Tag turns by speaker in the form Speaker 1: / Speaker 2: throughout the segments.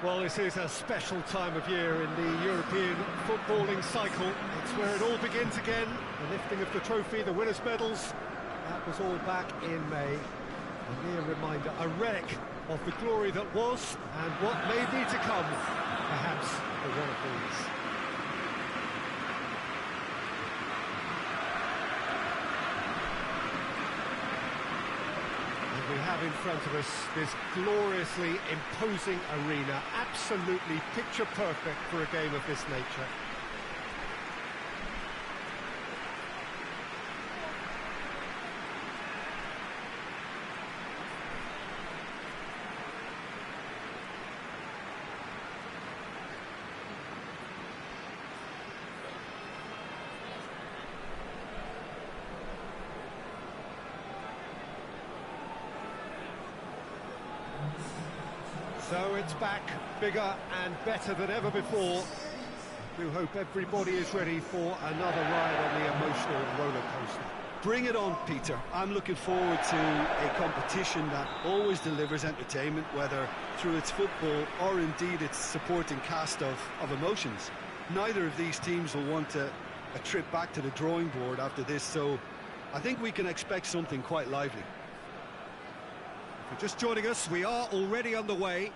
Speaker 1: Well, this is a special time of year in the European footballing cycle. It's where it all begins again. The lifting of the trophy, the winners' medals, that was all back in May. A mere reminder, a relic of the glory that was and what may be to come, perhaps for one of these. We have in front of us this gloriously imposing arena, absolutely picture perfect for a game of this nature. So it's back, bigger and better than ever before. We hope everybody is ready for another ride on the emotional roller coaster.
Speaker 2: Bring it on, Peter. I'm looking forward to a competition that always delivers entertainment, whether through its football or indeed its supporting cast of emotions. Neither of these teams will want a trip back to the drawing board after this, so I think we can expect something quite lively.
Speaker 1: If you're just joining us, we are already underway.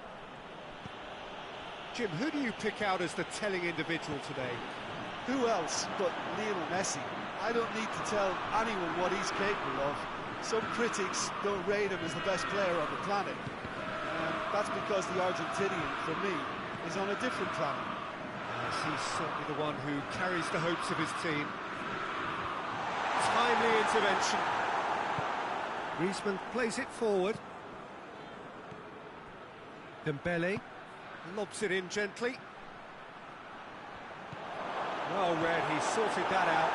Speaker 1: Jim, who do you pick out as the telling individual today?
Speaker 2: Who else but Lionel Messi? I don't need to tell anyone what he's capable of. Some critics don't rate him as the best player on the planet. That's because the Argentinian, for me, is on a different planet.
Speaker 1: Yes, he's certainly the one who carries the hopes of his team. Timely intervention. Griezmann plays it forward. Dembele lobs it in gently. Well read, he sorted that out.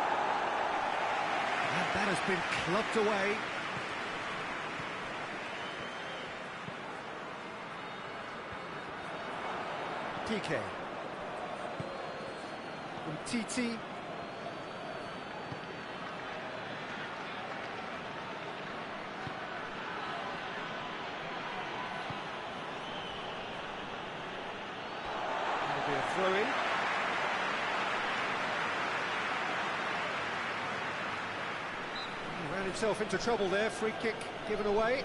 Speaker 1: And that has been clubbed away. PK. Titi. That'll be a throw-in. He ran himself into trouble there, free kick given away.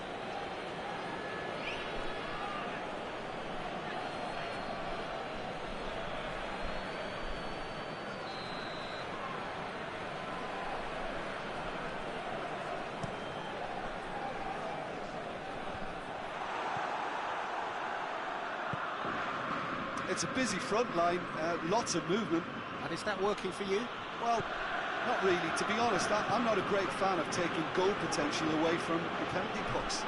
Speaker 2: It's a busy front line, lots of movement.
Speaker 1: And is that working for you?
Speaker 2: Well, not really. To be honest, I'm not a great fan of taking goal potential away from the penalty box.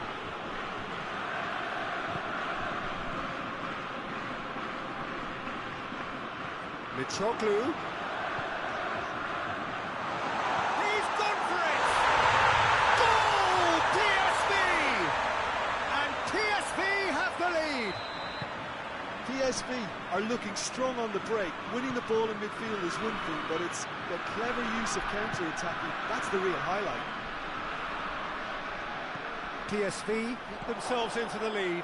Speaker 1: Mitroglou. He's gone for it! Goal! PSV! And PSV have the lead!
Speaker 2: PSV are looking strong on the break. Winning the ball in midfield is one thing, but it's the clever use of counter-attacking. That's the real highlight.
Speaker 1: PSV get themselves into the lead.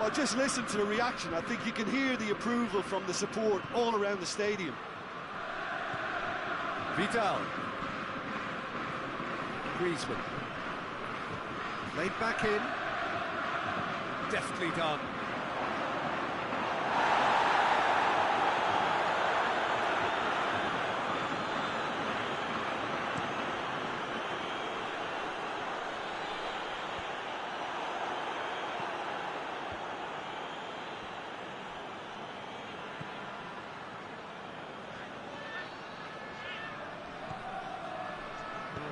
Speaker 2: Well, just listen to the reaction. I think you can hear the approval from the support all around the stadium.
Speaker 1: Vidal. Griezmann. Laid back in. Deftly done.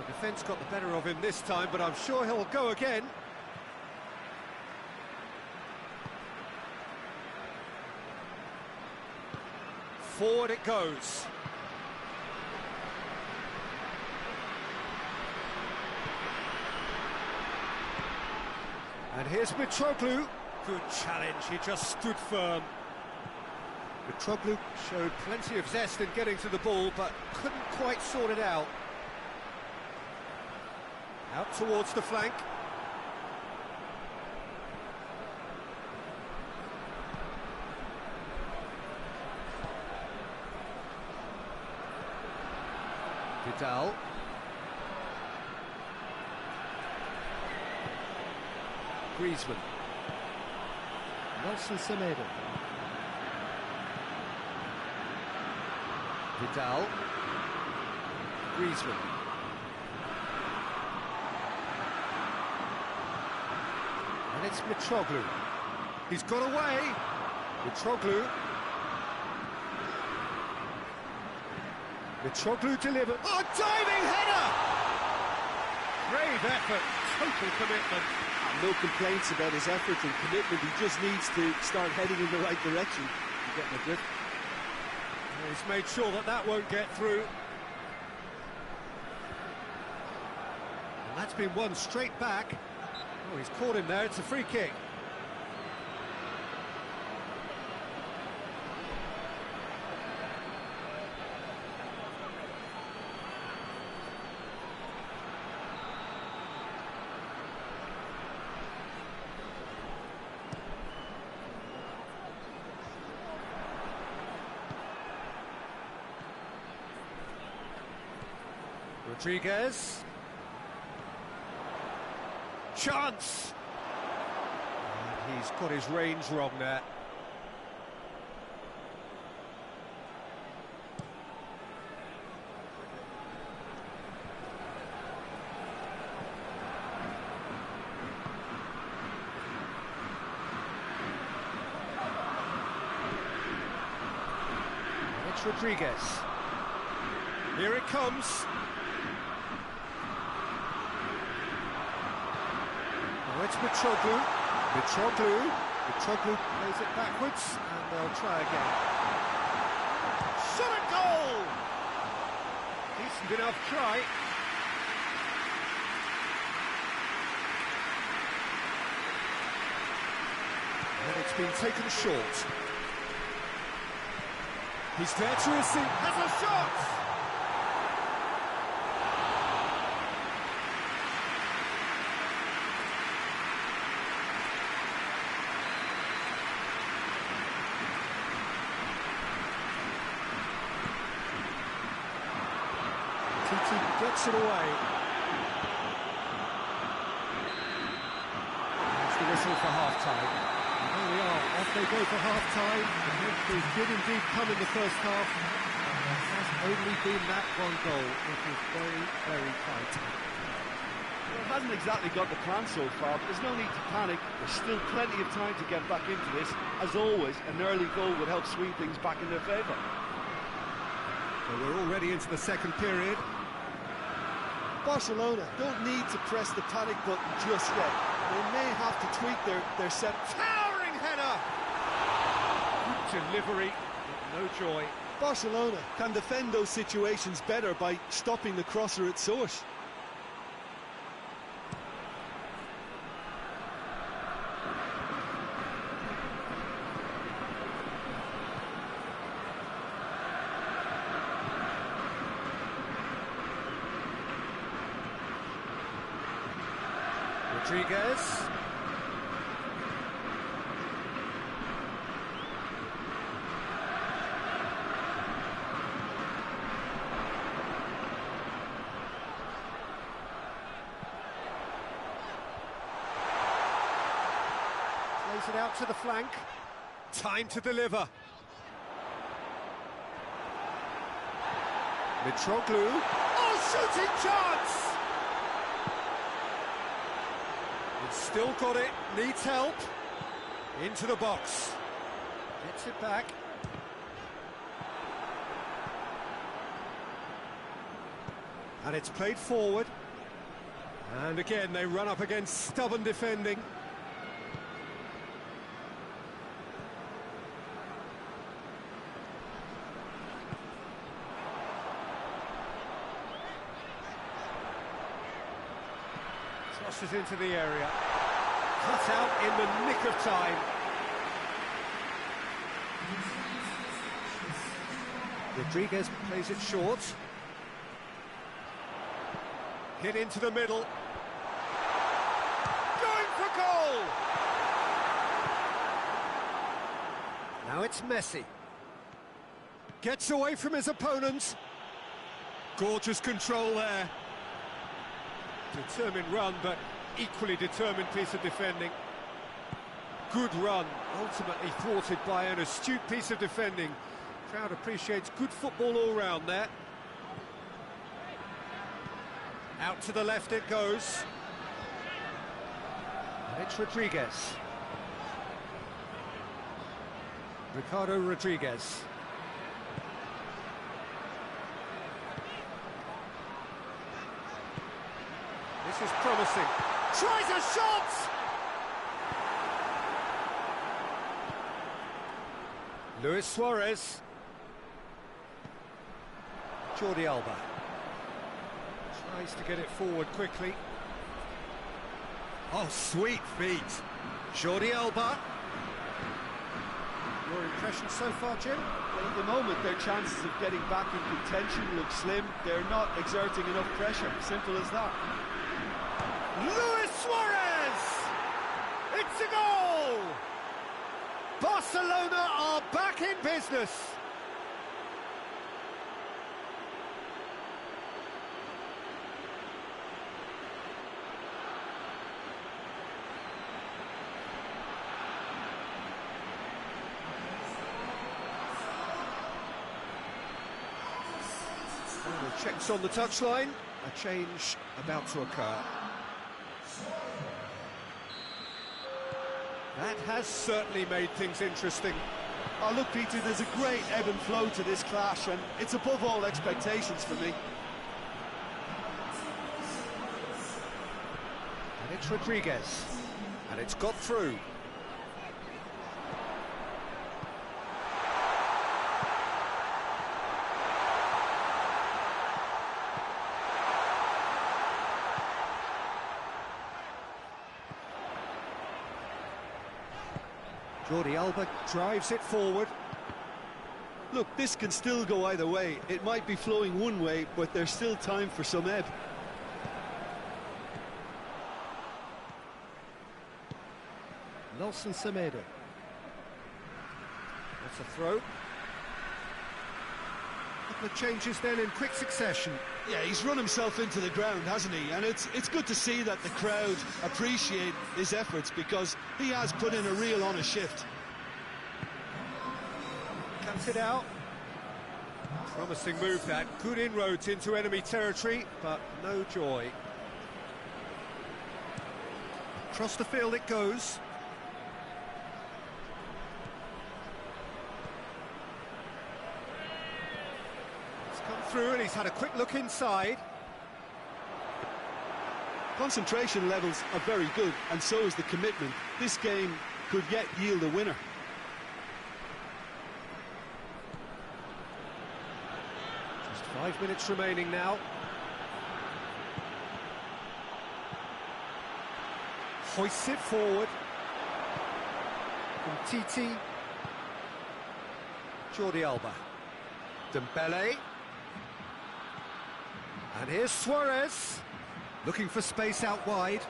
Speaker 1: Defence got the better of him this time, but I'm sure he'll go again. Forward it goes. And here's Mitroglou. Good challenge, he just stood firm. Mitroglou showed plenty of zest in getting to the ball, but couldn't quite sort it out. Out towards the flank. Vidal. Griezmann. Nelson Semedo. Vidal. Griezmann. And it's Mitroglou. He's got away. Mitroglou. Mitroglou delivered. Oh, diving header! Brave effort, total commitment.
Speaker 2: No complaints about his effort and commitment. He just needs to start heading in the right direction. You get my drift.
Speaker 1: He's made sure that that won't get through. And that's been won straight back. Oh, he's caught him there. It's a free kick. Rodriguez. Chance! And he's got his range wrong there. And it's Rodriguez. Here it comes. Oh, it's Mitroglou. Mitroglou plays it backwards, and they'll try again. Shot at goal! Decent enough try. And it's been taken short. He's there to receive. Has a shot! Titi gets it away. That's the whistle for half-time. And there we are, off they go for half-time. The victory did indeed come in the first half. And there has only been that one goal. It is very, very tight.
Speaker 2: Well, it hasn't exactly got the plan so far, but there's no need to panic. There's still plenty of time to get back into this. As always, an early goal would help swing things back in their favour.
Speaker 1: So we're already into the second period.
Speaker 2: Barcelona don't need to press the panic button just yet. They may have to tweak their set.
Speaker 1: Towering header! Good delivery, but no joy.
Speaker 2: Barcelona can defend those situations better by stopping the crosser at source.
Speaker 1: Rodriguez. Plays it out to the flank. Time to deliver. Mitroglou. Oh, shooting chance! He's still got it, needs help. Into the box. Gets it back. And it's played forward. And again, they run up against stubborn defending. Crosses into the area. Cut out in the nick of time. Rodriguez plays it short. Hit into the middle. Going for goal! Now it's Messi. Gets away from his opponent. Gorgeous control there. Determined run, but equally determined piece of defending. Good run, ultimately thwarted by an astute piece of defending. Crowd appreciates good football all round there. Out to the left it goes. And it's Rodriguez. Ricardo Rodriguez. This is promising. Tries a shot! Luis Suarez. Jordi Alba. Tries to get it forward quickly. Oh, sweet feet. Jordi Alba. Your impression so far, Jim?
Speaker 2: Well, at the moment, their chances of getting back in contention look slim. They're not exerting enough pressure. Simple as that.
Speaker 1: Luis Suarez! It's a goal! Barcelona are back in business. Checks on the touchline, a change about to occur. That has certainly made things interesting.
Speaker 2: Oh, look, Peter, there's a great ebb and flow to this clash, and it's above all expectations for me.
Speaker 1: And it's Rodriguez, and it's got through. Jordi Alba drives it forward.
Speaker 2: Look, this can still go either way. It might be flowing one way, but there's still time for some ebb.
Speaker 1: Nelson Semedo. That's a throw. Couple of changes then in quick succession.
Speaker 2: Yeah, he's run himself into the ground, hasn't he? And it's good to see that the crowd appreciate his efforts, because he has put in a real honest shift.
Speaker 1: Cuts it out. Promising move that. Good inroads into enemy territory, but no joy. Across the field it goes. Through, and he's had a quick look inside.
Speaker 2: Concentration levels are very good, and so is the commitment. This game could yet yield a winner.
Speaker 1: Just 5 minutes remaining now. Hoists it forward. From Titi. Jordi Alba. Dembele. And here's Suarez, looking for space out wide.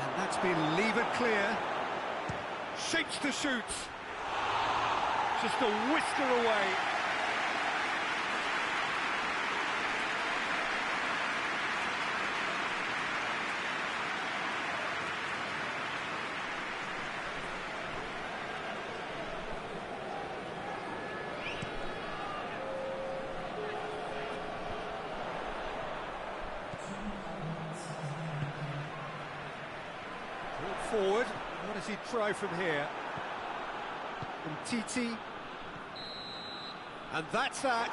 Speaker 1: And that's been levered clear. Shapes to shoot. Just a whisker away. Forward, what does he try from here? From Titi. And that's that.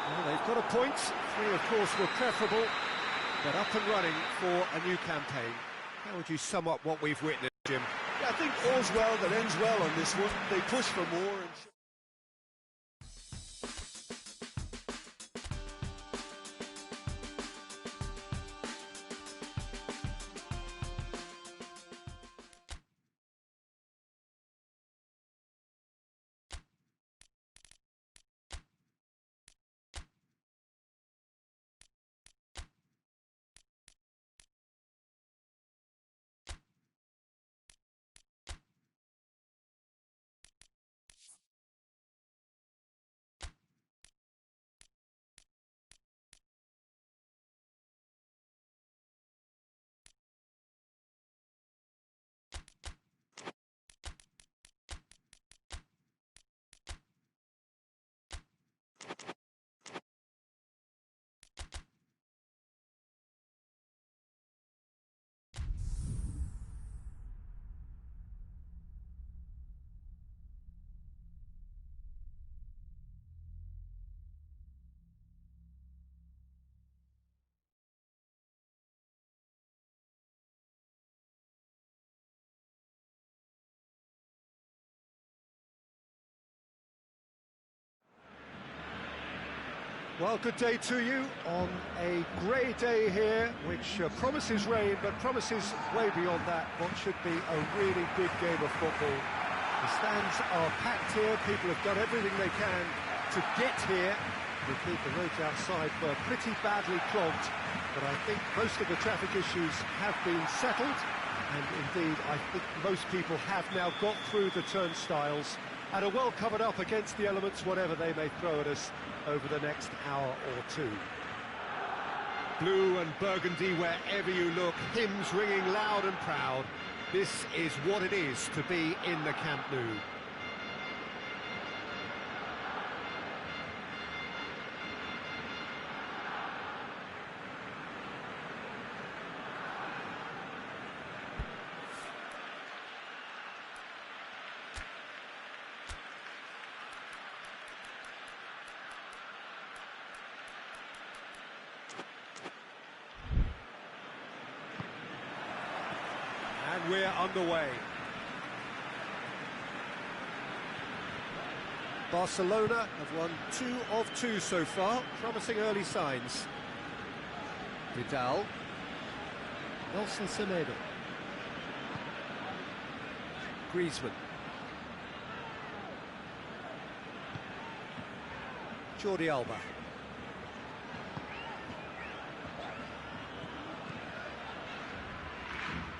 Speaker 1: Well, they've got a point. 3, of course, were preferable, but up and running for a new campaign. How would you sum up what we've witnessed, Jim?
Speaker 2: Yeah, I think all's well that ends well on this one. They push for more and
Speaker 1: Well, good day to you on a grey day here, which promises rain, but promises way beyond that what should be a really good game of football. The stands are packed here, people have done everything they can to get here. Indeed, the roads outside were pretty badly clogged, but I think most of the traffic issues have been settled, and indeed, I think most people have now got through the turnstiles and are well covered up against the elements, whatever they may throw at us over the next hour or two. Blue and burgundy wherever you look, hymns ringing loud and proud. This is what it is to be in the Camp Nou. And we're underway. Barcelona have won 2 of 2 so far, promising early signs. Vidal. Nelson Semedo. Griezmann. Jordi Alba.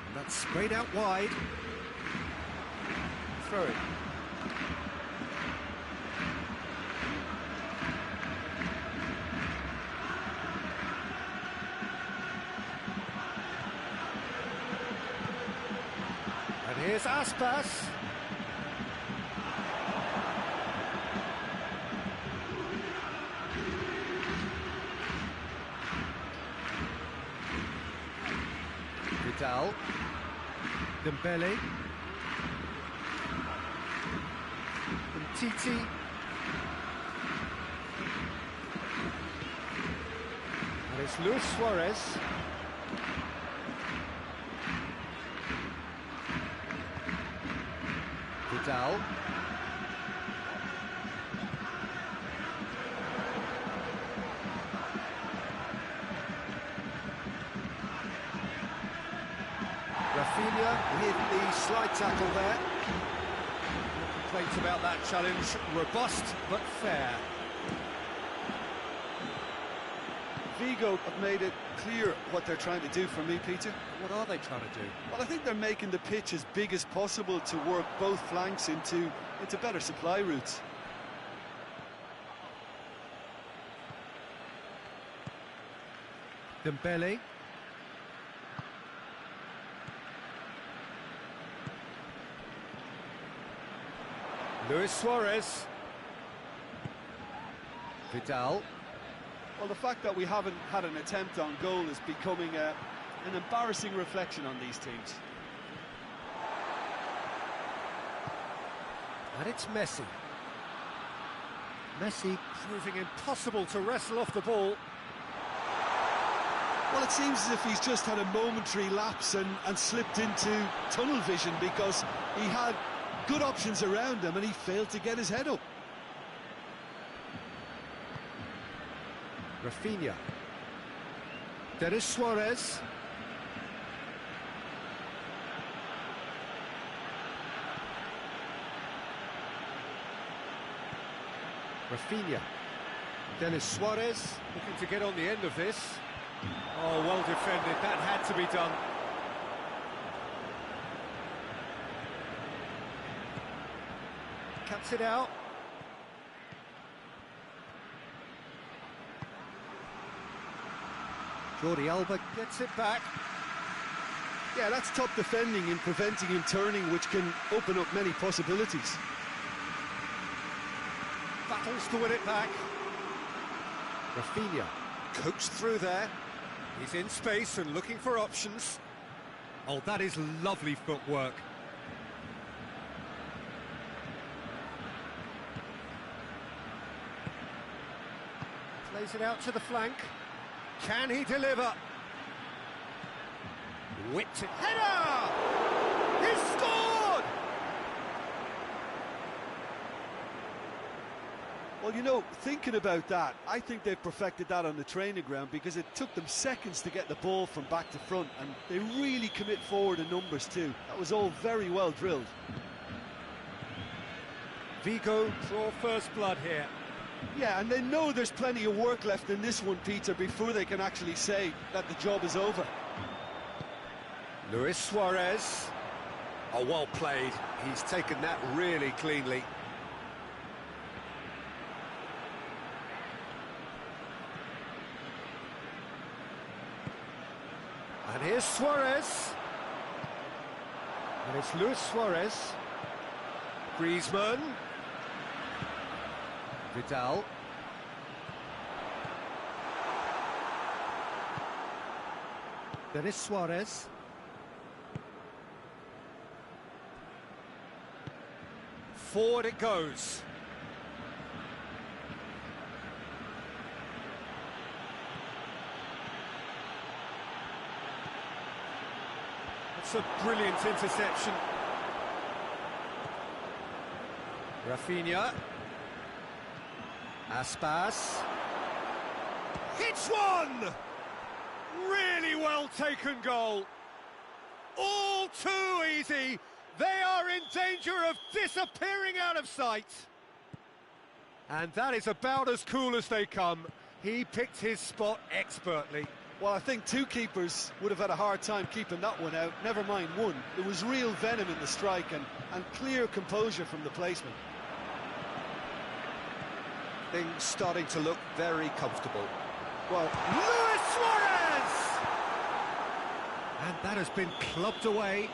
Speaker 1: And that's sprayed out wide. Throw it. And here's Aspas. Vidal. Dembele. Titi. And it's Luis Suarez. Vidal. Rafinha hit the slide tackle there. No complaints about that challenge. Robust but fair.
Speaker 2: Vigo have made it clear what they're trying to do for me, Peter.
Speaker 1: What are they trying to do?
Speaker 2: Well, I think they're making the pitch as big as possible to work both flanks into better supply routes.
Speaker 1: Dembele. Luis Suarez. Vidal.
Speaker 2: Well, the fact that we haven't had an attempt on goal is becoming an embarrassing reflection on these teams.
Speaker 1: And it's Messi. Messi proving impossible to wrestle off the ball.
Speaker 2: Well, it seems as if he's just had a momentary lapse and slipped into tunnel vision, because he had good options around him and he failed to get his head up.
Speaker 1: Rafinha. Denis Suarez. Rafinha. Denis Suarez looking to get on the end of this. Oh, well defended. That had to be done. Cuts it out. Jordi Alba gets it back.
Speaker 2: Yeah, that's top defending and preventing him turning, which can open up many possibilities.
Speaker 1: Battles to win it back. Rafinha coaxed through there. He's in space and looking for options. Oh, that is lovely footwork. Plays it out to the flank. Can he deliver? Whipped it. Header! He's scored!
Speaker 2: Well, Well, you know, thinking about that, I think they've perfected that on the training ground because it took them seconds to get the ball from back to front, and they really commit forward in numbers too. That was all very well drilled.
Speaker 1: Vigo draw first blood here.
Speaker 2: Yeah, and they know there's plenty of work left in this one, Peter, before they can actually say that the job is over.
Speaker 1: Luis Suarez. Oh, well played. He's taken that really cleanly. And here's Suarez. And it's Luis Suarez. Griezmann. Vidal. Denis Suarez. Forward it goes. That's a brilliant interception. Rafinha. Aspas. Hits one! Really well taken goal. All too easy. They are in danger of disappearing out of sight. And that is about as cool as they come. He picked his spot expertly.
Speaker 2: Well, I think two keepers would have had a hard time keeping that one out, never mind one. There was real venom in the strike and clear composure from the placement.
Speaker 1: Things starting to look very comfortable.
Speaker 2: Well,
Speaker 1: Luis Suarez! And that has been clubbed away.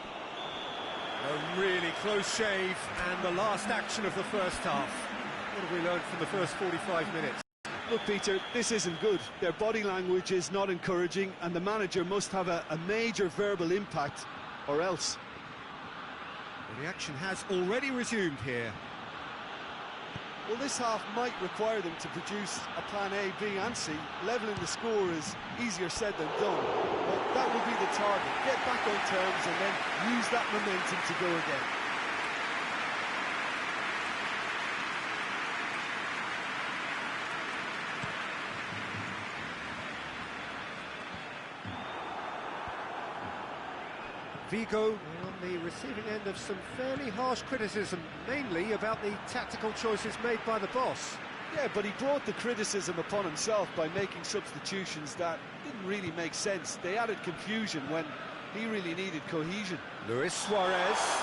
Speaker 1: A really close shave, and the last action of the first half. What have we learned from the first 45 minutes?
Speaker 2: look, Peter, this isn't good. Their body language is not encouraging, and the manager must have a major verbal impact, or else.
Speaker 1: The action has already resumed here.
Speaker 2: Well, this half might require them to produce a plan A, B and C. Levelling the score is easier said than done. But that will be the target. Get back on terms and then use that momentum to go again.
Speaker 1: Vigo on the receiving end of some fairly harsh criticism, mainly about the tactical choices made by the boss.
Speaker 2: Yeah, but he brought the criticism upon himself by making substitutions that didn't really make sense. They added confusion when he really needed cohesion.
Speaker 1: Luis Suarez.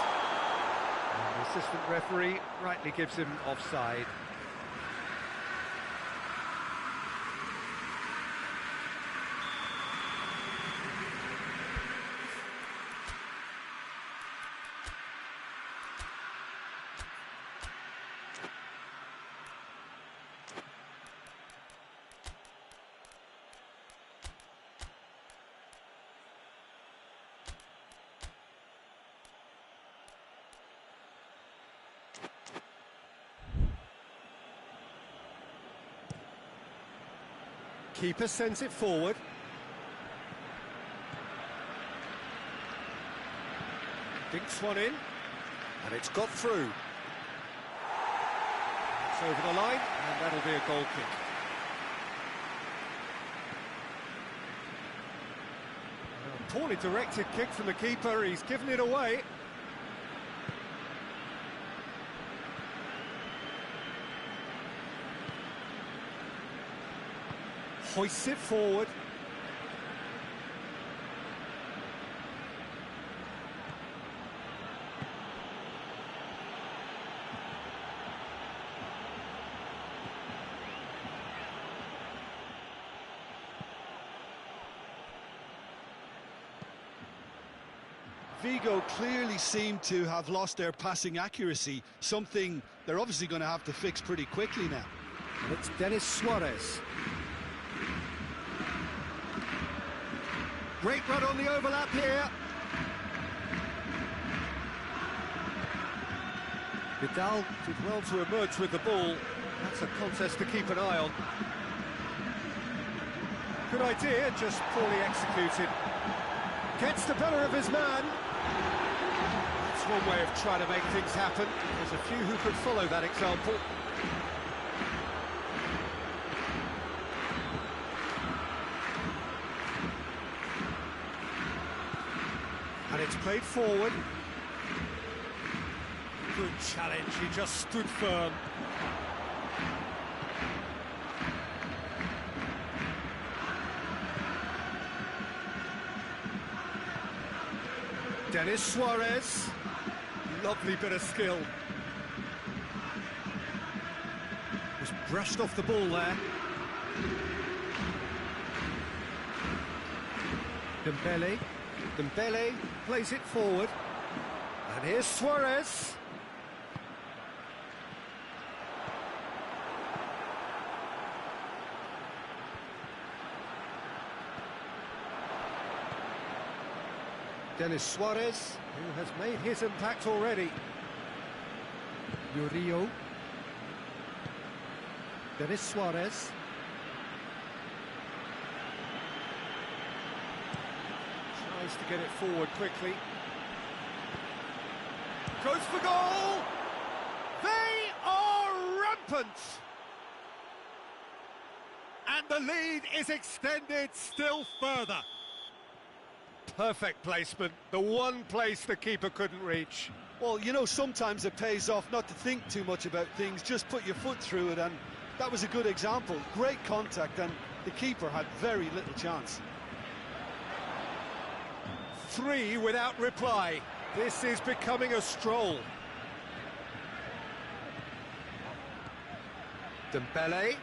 Speaker 1: And the assistant referee rightly gives him offside. Keeper sends it forward. Dinks one in, and it's got through. It's over the line, and that'll be a goal kick. A poorly directed kick from the keeper, he's given it away. Hoists it forward.
Speaker 2: Vigo clearly seem to have lost their passing accuracy, something they're obviously going to have to fix pretty quickly now.
Speaker 1: And it's Denis Suarez. Great run on the overlap here. Vidal did well to emerge with the ball. That's a contest to keep an eye on. Good idea, just poorly executed. Gets the better of his man. That's one way of trying to make things happen. There's a few who could follow that example. Played forward. Good challenge, he just stood firm. Denis Suarez. Lovely bit of skill. Just brushed off the ball there. Dembele. Dembele plays it forward. And here's Suarez. Denis Suarez, who has made his impact already. Murillo. Denis Suarez. Tries to get it forward quickly. Goes for goal! They are rampant! And the lead is extended still further. Perfect placement, the one place the keeper couldn't reach.
Speaker 2: Well, you know, sometimes it pays off not to think too much about things, just put your foot through it, and that was a good example. Great contact, and the keeper had very little chance.
Speaker 1: 3 without reply. This is becoming a stroll. Dembele.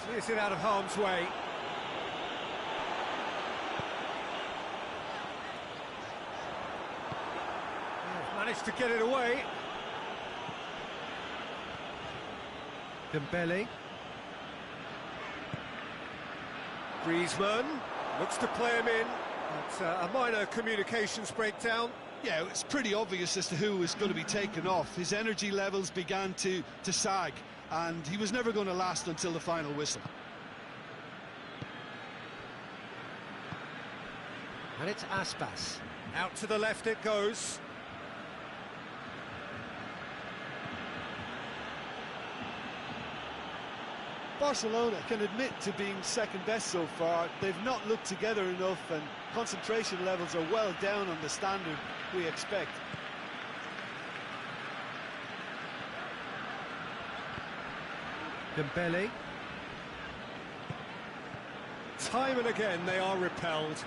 Speaker 1: Clears it out of harm's way. Managed to get it away. Dembele. Griezmann looks to play him in. That's a minor communications breakdown.
Speaker 2: Yeah, it's pretty obvious as to who was going to be taken off. His energy levels began to sag, and he was never going to last until the final whistle.
Speaker 1: And it's Aspas. Out to the left it goes.
Speaker 2: Barcelona can admit to being second best so far. They've not looked together enough, and concentration levels are well down on the standard we expect.
Speaker 1: Dembele. Time and again they are repelled.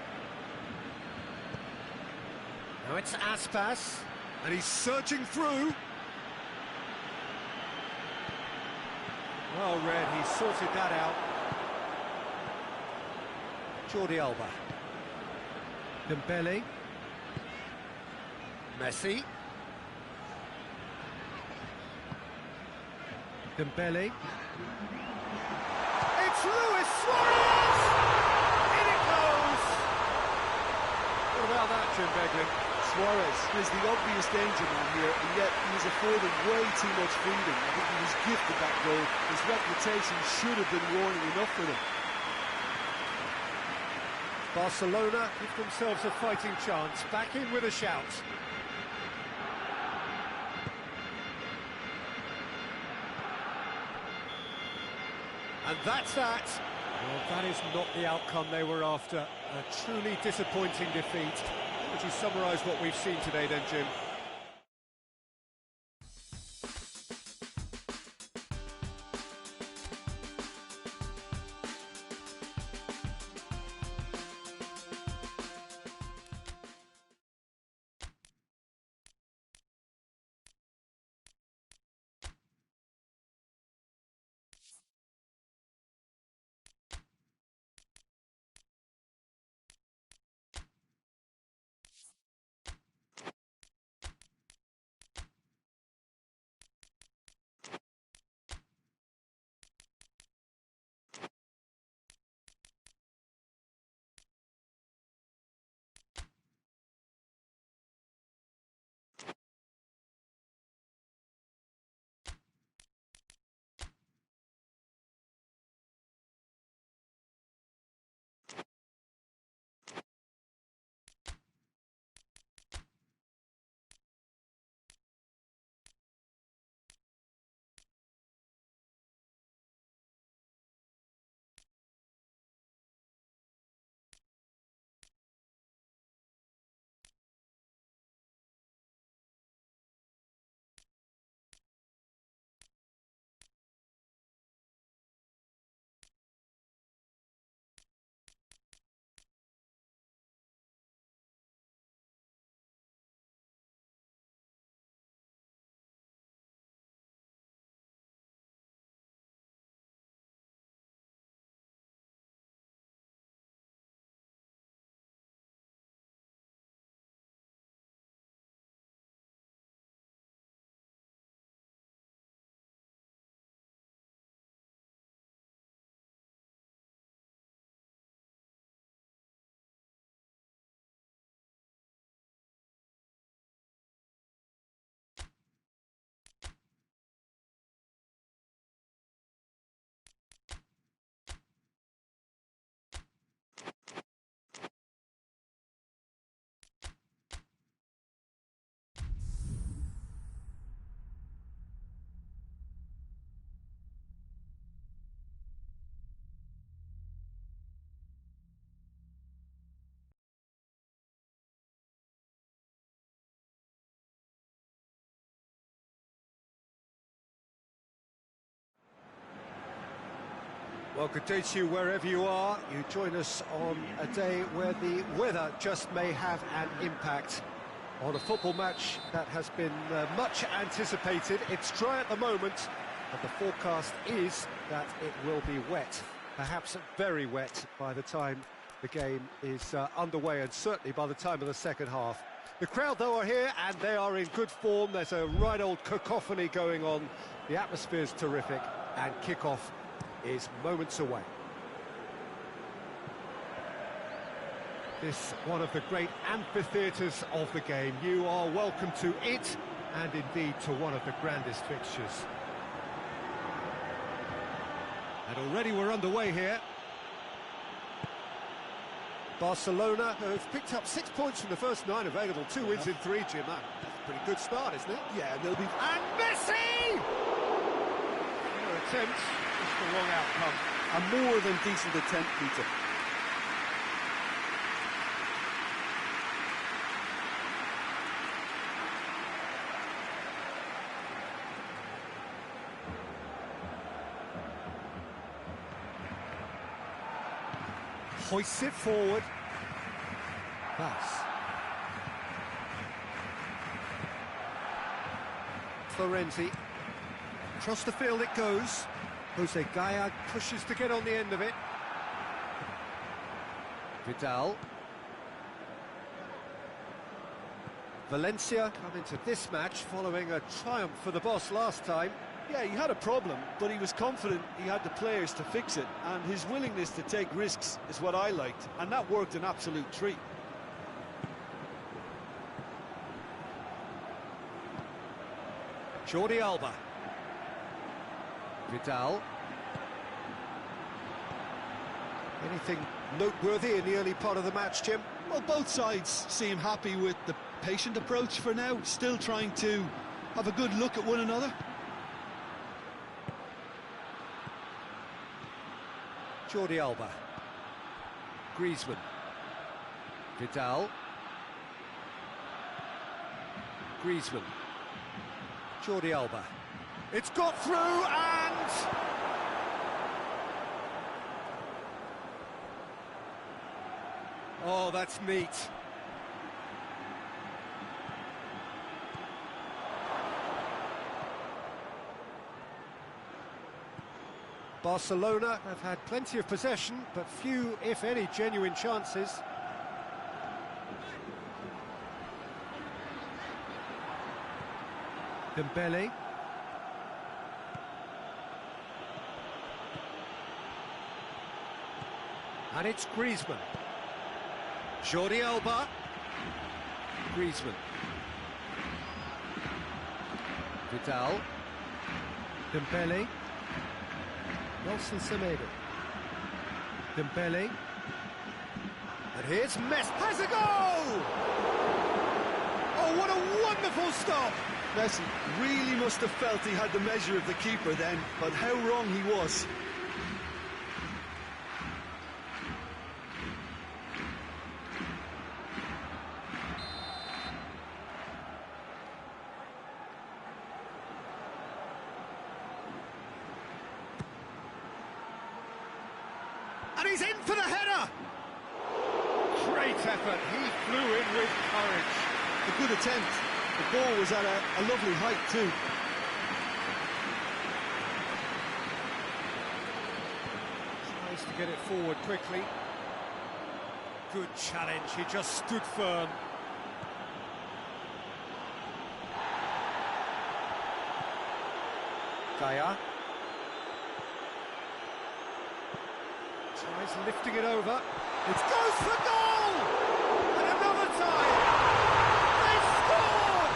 Speaker 1: Now it's Aspas, and he's searching through. Well read, he sorted that out. Jordi Alba. Dembele. Messi. Dembele. It's Luis Suarez! In it goes! What about that, Jim Beglin?
Speaker 2: Suarez is the obvious danger man here, and yet he was afforded way too much freedom. I think he was gifted that goal. His reputation should have been warning enough for them.
Speaker 1: Barcelona give themselves a fighting chance, back in with a shout. And that's that. Well, that is not the outcome they were after. A truly disappointing defeat. Would you summarise what we've seen today then, Jim? Well, good day to you wherever you are. You join us on a day where the weather just may have an impact on a football match that has been much anticipated. It's dry at the moment, but the forecast is that it will be wet, perhaps very wet by the time the game is underway, and certainly by the time of the second half. The crowd, though, are here, and they are in good form. There's a right old cacophony going on. The atmosphere's terrific, and kick-off is moments away. This one of the great amphitheatres of the game. You are welcome to it, and indeed to one of the grandest fixtures. And already we're underway here. Barcelona have picked up 6 points from the first 9 available, 2 wins in 3, Jim. That's a pretty good start, isn't it?
Speaker 2: Yeah, they'll be...
Speaker 1: And Messi! Their attempt, just the wrong outcome.
Speaker 2: A more than decent attempt, Peter.
Speaker 1: Hoists it forward. Pass. Florenzi. Across the field it goes. Jose Gaya pushes to get on the end of it. Vidal. Valencia come into this match following a triumph for the boss last time.
Speaker 2: Yeah, he had a problem, but he was confident he had the players to fix it, and his willingness to take risks is what I liked, and that worked an absolute treat.
Speaker 1: Jordi Alba. Vidal. Anything noteworthy in the early part of the match, Jim?
Speaker 2: Well, both sides seem happy with the patient approach for now, still trying to have a good look at one another.
Speaker 1: Jordi Alba. Griezmann. Vidal. Griezmann. Jordi Alba. It's got through, and... oh, that's neat. Barcelona have had plenty of possession, but few, if any, genuine chances. Dembele. And it's Griezmann. Jordi Alba. Griezmann. Vidal. Dembele. Nelson Semedo. Dembele. And here's Messi. Has a goal! Oh, what a wonderful stop!
Speaker 2: Messi really must have felt he had the measure of the keeper then, but how wrong he was.
Speaker 1: And he's in for the header! Great effort, he flew in with courage.
Speaker 2: A good attempt. The ball was at a lovely height too.
Speaker 1: Tries to get it forward quickly. Good challenge, he just stood firm. Gaya. Tries lifting it over. It goes for goal! And another time! They score!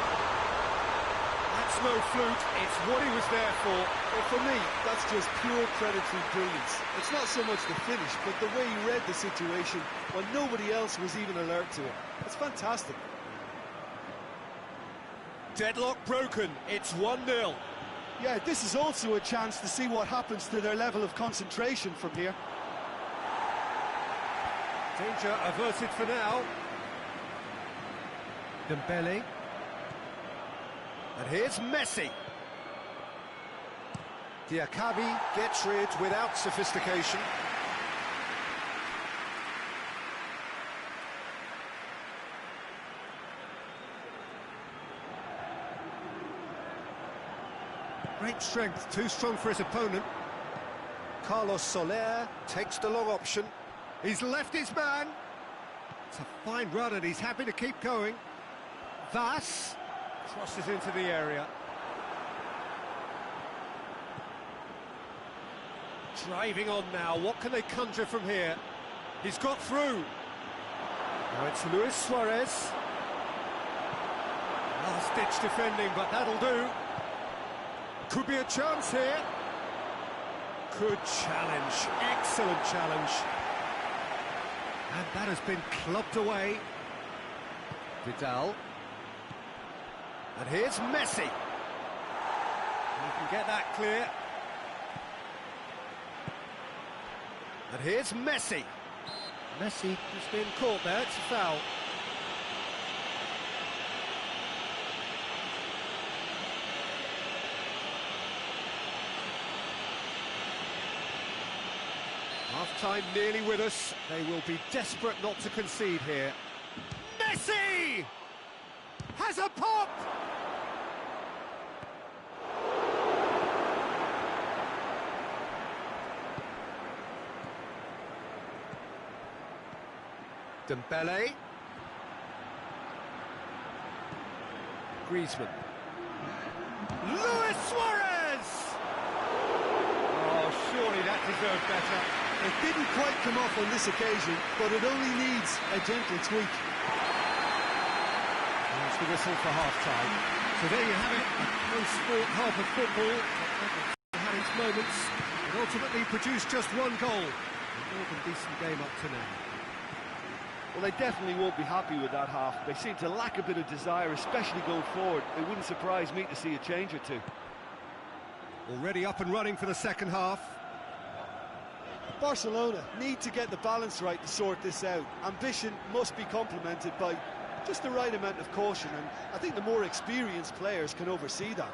Speaker 1: That's no fluke, it's what he was there for.
Speaker 2: Well, for me, that's just pure predatory brilliance. It's not so much the finish, but the way he read the situation when nobody else was even alert to it. It's fantastic.
Speaker 1: Deadlock broken, it's 1-0.
Speaker 2: Yeah, this is also a chance to see what happens to their level of concentration from here.
Speaker 1: Danger averted for now. Dembele. And here's Messi. Diakabi gets rid without sophistication. Great strength, too strong for his opponent. Carlos Soler takes the long option. He's left his man. It's a fine run and he's happy to keep going. Vas crosses into the area. Driving on now, what can they conjure from here? He's got through. Now it's Luis Suarez. Last-ditch defending, but that'll do. Could be a chance here. Good challenge, excellent challenge. And that has been clubbed away. Vidal. And here's Messi. He can get that clear. And here's Messi. Messi has been caught there, it's a foul. Half-time nearly with us. They will be desperate not to concede here. Messi! Has a pop! Dembele. Griezmann. Luis Suarez! Oh, surely that deserved better.
Speaker 2: It didn't quite come off on this occasion, but it only needs a gentle tweak.
Speaker 1: That's the whistle for half-time. So there you have it, a close-sport half of football. It had its moments, and ultimately produced just one goal. A more than decent game up to now.
Speaker 2: Well, they definitely won't be happy with that half. They seem to lack a bit of desire, especially going forward. It wouldn't surprise me to see a change or two.
Speaker 1: Already up and running for the second half.
Speaker 2: Barcelona need to get the balance right to sort this out. Ambition must be complemented by just the right amount of caution, and I think the more experienced players can oversee that.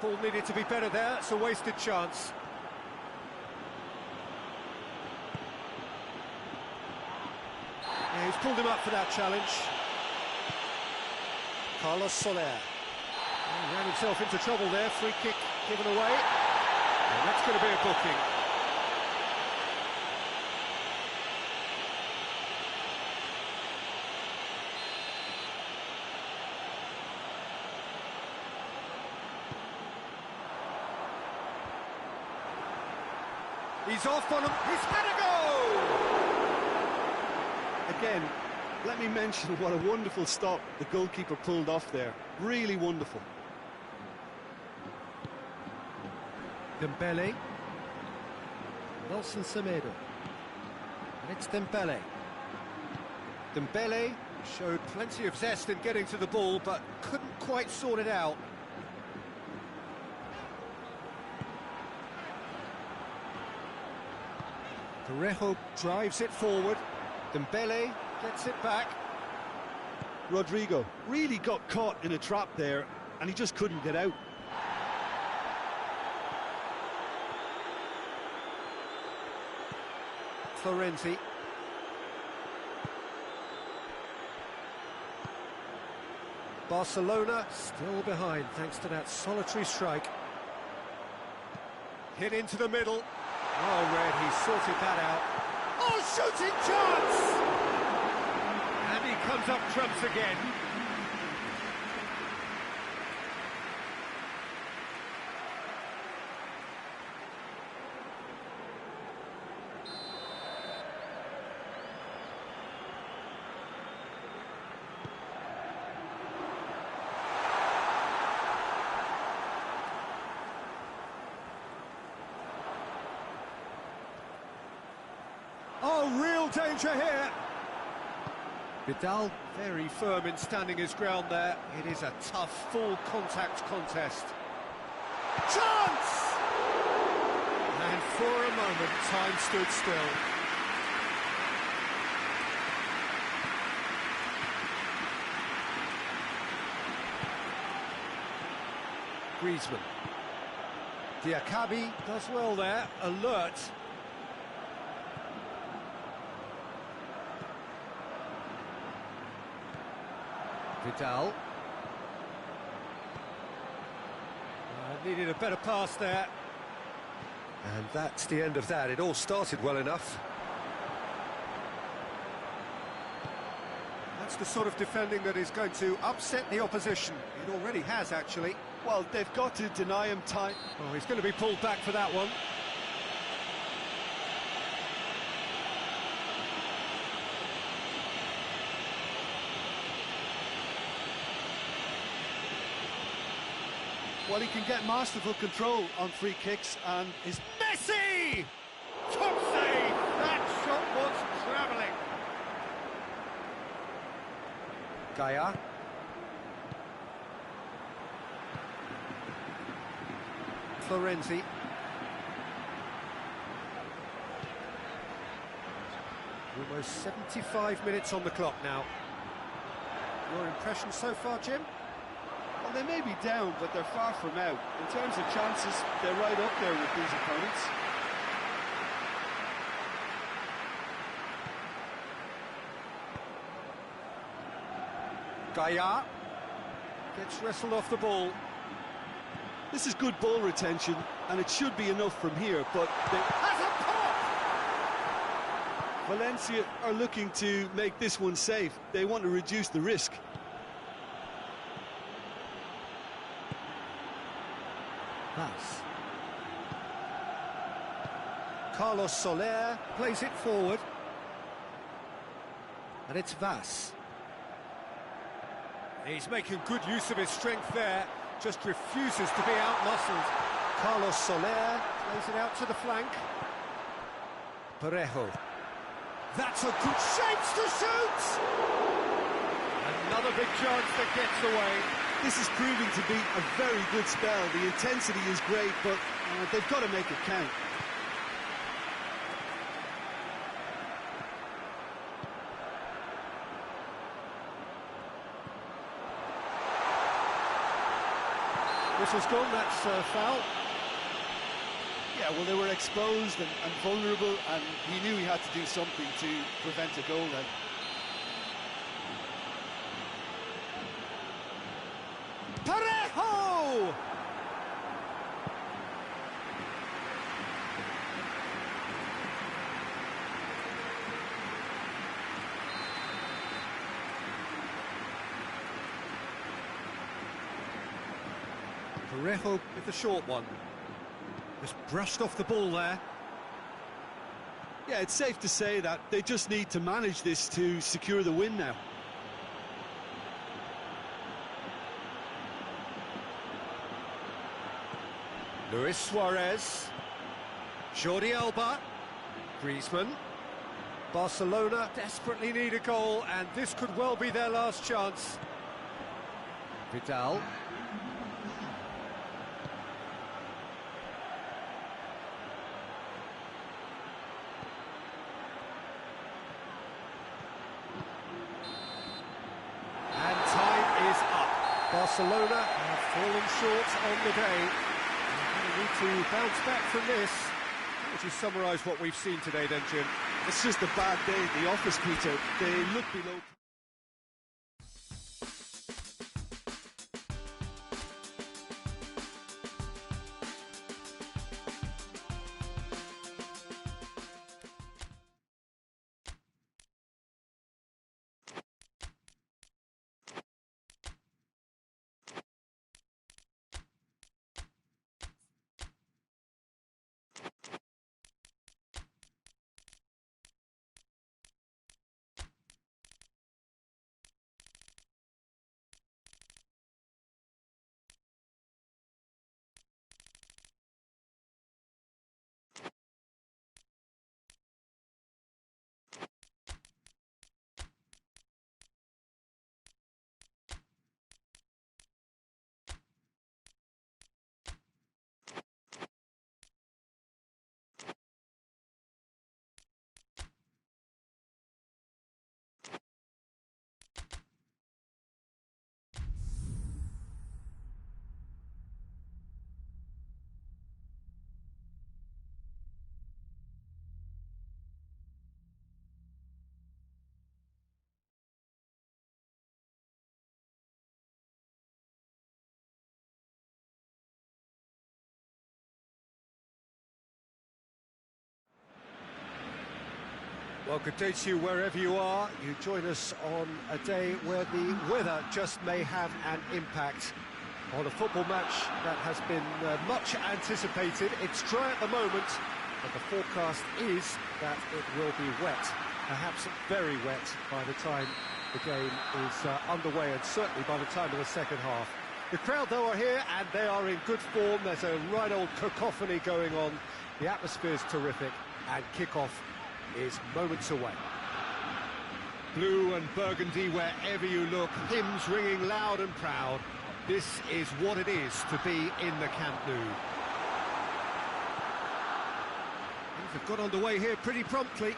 Speaker 1: Ball needed to be better there, it's a wasted chance. Yeah, he's pulled him up for that challenge. Carlos Soler. He ran himself into trouble there, free kick given away. And that's going to be a booking. He's off on him, he's had a go!
Speaker 2: Again, let me mention what a wonderful stop the goalkeeper pulled off there. Really wonderful.
Speaker 1: Dembele. Nelson Semedo. And it's Dembele. Dembele showed plenty of zest in getting to the ball, but couldn't quite sort it out. Parejo drives it forward. Dembele gets it back.
Speaker 2: Rodrigo really got caught in a trap there, and he just couldn't get out.
Speaker 1: Florenzi. Barcelona still behind thanks to that solitary strike. Hit into the middle. Oh, Red, he sorted that out. Oh, shooting chance! And he comes up trumps again. Oh, real danger here. Vidal very firm in standing his ground there. It is a tough, full contact contest. Chance! And for a moment, time stood still. Griezmann. Diakabi does well there, alert. Vidal. Needed a better pass there. And that's the end of that. It all started well enough. That's the sort of defending that is going to upset the opposition. It already has, actually.
Speaker 2: Well, they've got to deny him time.
Speaker 1: Oh, he's going to be pulled back for that one.
Speaker 2: Well, he can get masterful control on free kicks, and his
Speaker 1: Messi! Top save! That shot was travelling. Gaia. Florenzi. Almost 75 minutes on the clock now. Your impression so far, Jim?
Speaker 2: Well, they may be down, but they're far from out. In terms of chances, they're right up there with these opponents.
Speaker 1: Gaia gets wrestled off the ball.
Speaker 2: This is good ball retention, and it should be enough from here, but
Speaker 1: Has a pop!
Speaker 2: Valencia are looking to make this one safe. They want to reduce the risk.
Speaker 1: Vas. Carlos Soler plays it forward. And it's Vas. He's making good use of his strength there, just refuses to be out-muscled. Carlos Soler plays it out to the flank. Parejo. That's a good chance to shoot! Another big chance that gets away.
Speaker 2: This is proving to be a very good spell. The intensity is great, but they've got to make it count.
Speaker 1: Whistle's gone, that's a foul.
Speaker 2: Yeah, well, they were exposed and vulnerable, and he knew he had to do something to prevent a goal then.
Speaker 1: Parejo! Parejo with the short one. Just brushed off the ball there.
Speaker 2: Yeah, it's safe to say that they just need to manage this to secure the win now.
Speaker 1: Luis Suarez. Jordi Alba. Griezmann. Barcelona desperately need a goal, and this could well be their last chance. Vidal. And time is up. Barcelona have fallen short on the day. They need to bounce back from this. How would you summarise what we've seen today then, Jim?
Speaker 2: It's just a bad day at the office, Peter. They look below...
Speaker 1: Well, good day to you wherever you are. You join us on a day where the weather just may have an impact on a football match that has been much anticipated. It's dry at the moment, but the forecast is that it will be wet, perhaps very wet by the time the game is underway, and certainly by the time of the second half. The crowd, though, are here, and they are in good form. There's a right old cacophony going on. The atmosphere's terrific, and kick-off is moments away. Blue and burgundy wherever you look, hymns ringing loud and proud. This is what it is to be in the Camp Nou. Things have got underway here pretty promptly.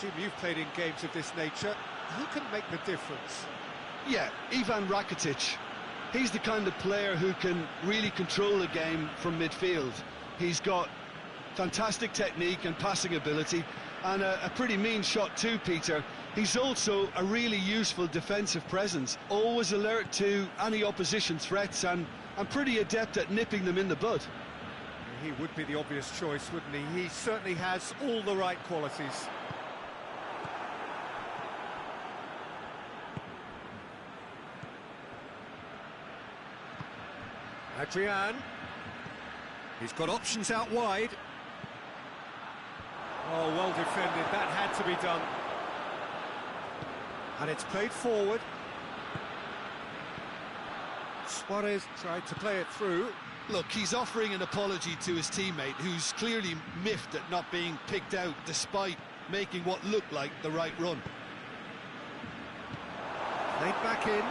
Speaker 1: Jim, you've played in games of this nature. Who can make the difference?
Speaker 2: Yeah, Ivan Rakitic. He's the kind of player who can really control a game from midfield. He's got fantastic technique and passing ability, and a pretty mean shot too, Peter. He's also a really useful defensive presence, always alert to any opposition threats, and pretty adept at nipping them in the bud.
Speaker 1: He would be the obvious choice, wouldn't he? He certainly has all the right qualities. Adrian. He's got options out wide. Oh, well defended. That had to be done. And it's played forward. Suarez tried to play it through.
Speaker 2: Look, he's offering an apology to his teammate, who's clearly miffed at not being picked out despite making what looked like the right run.
Speaker 1: Played back in.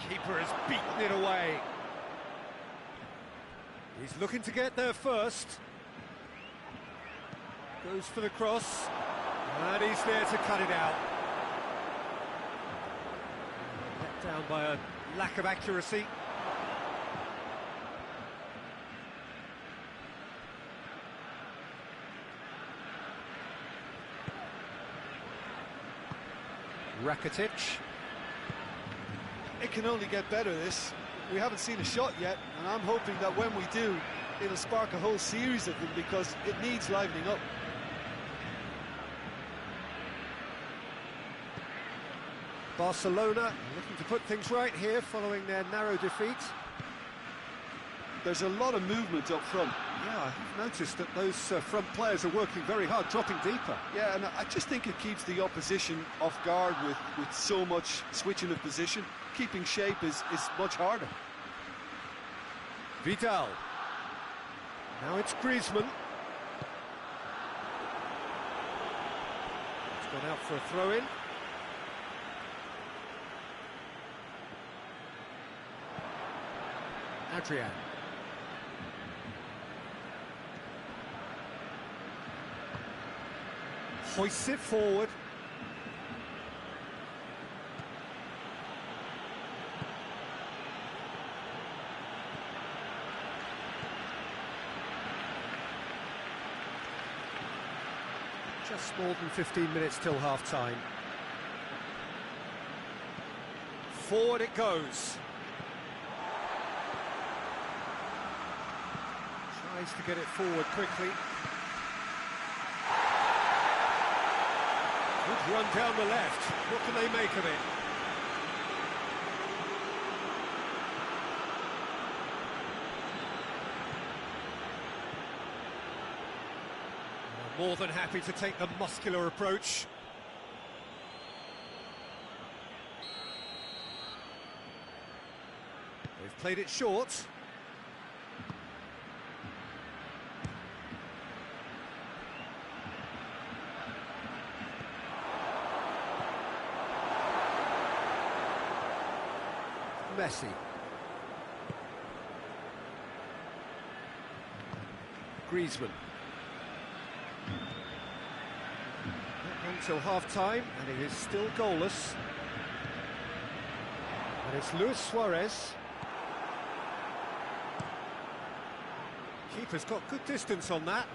Speaker 1: Keeper has beaten it away. He's looking to get there first. Goes for the cross. And he's there to cut it out. Let down by a lack of accuracy. Rakitic.
Speaker 2: It can only get better, this. We haven't seen a shot yet, and I'm hoping that when we do, it'll spark a whole series of them, because it needs livening up.
Speaker 1: Barcelona looking to put things right here following their narrow defeat.
Speaker 2: There's a lot of movement up front.
Speaker 1: Yeah, I've noticed that those front players are working very hard, dropping deeper.
Speaker 2: Yeah, and I just think it keeps the opposition off guard with so much switching of position. Keeping shape is much harder.
Speaker 1: Vidal. Now it's Griezmann. It's gone out for a throw-in. Adrian. Hoists it forward. Just more than 15 minutes till half-time. Forward it goes. Tries to get it forward quickly. Good run down the left. What can they make of it? More than happy to take the muscular approach. They've played it short. Messi. Griezmann. Until half-time, and it is still goalless. And it's Luis Suarez. Keeper's got good distance on that.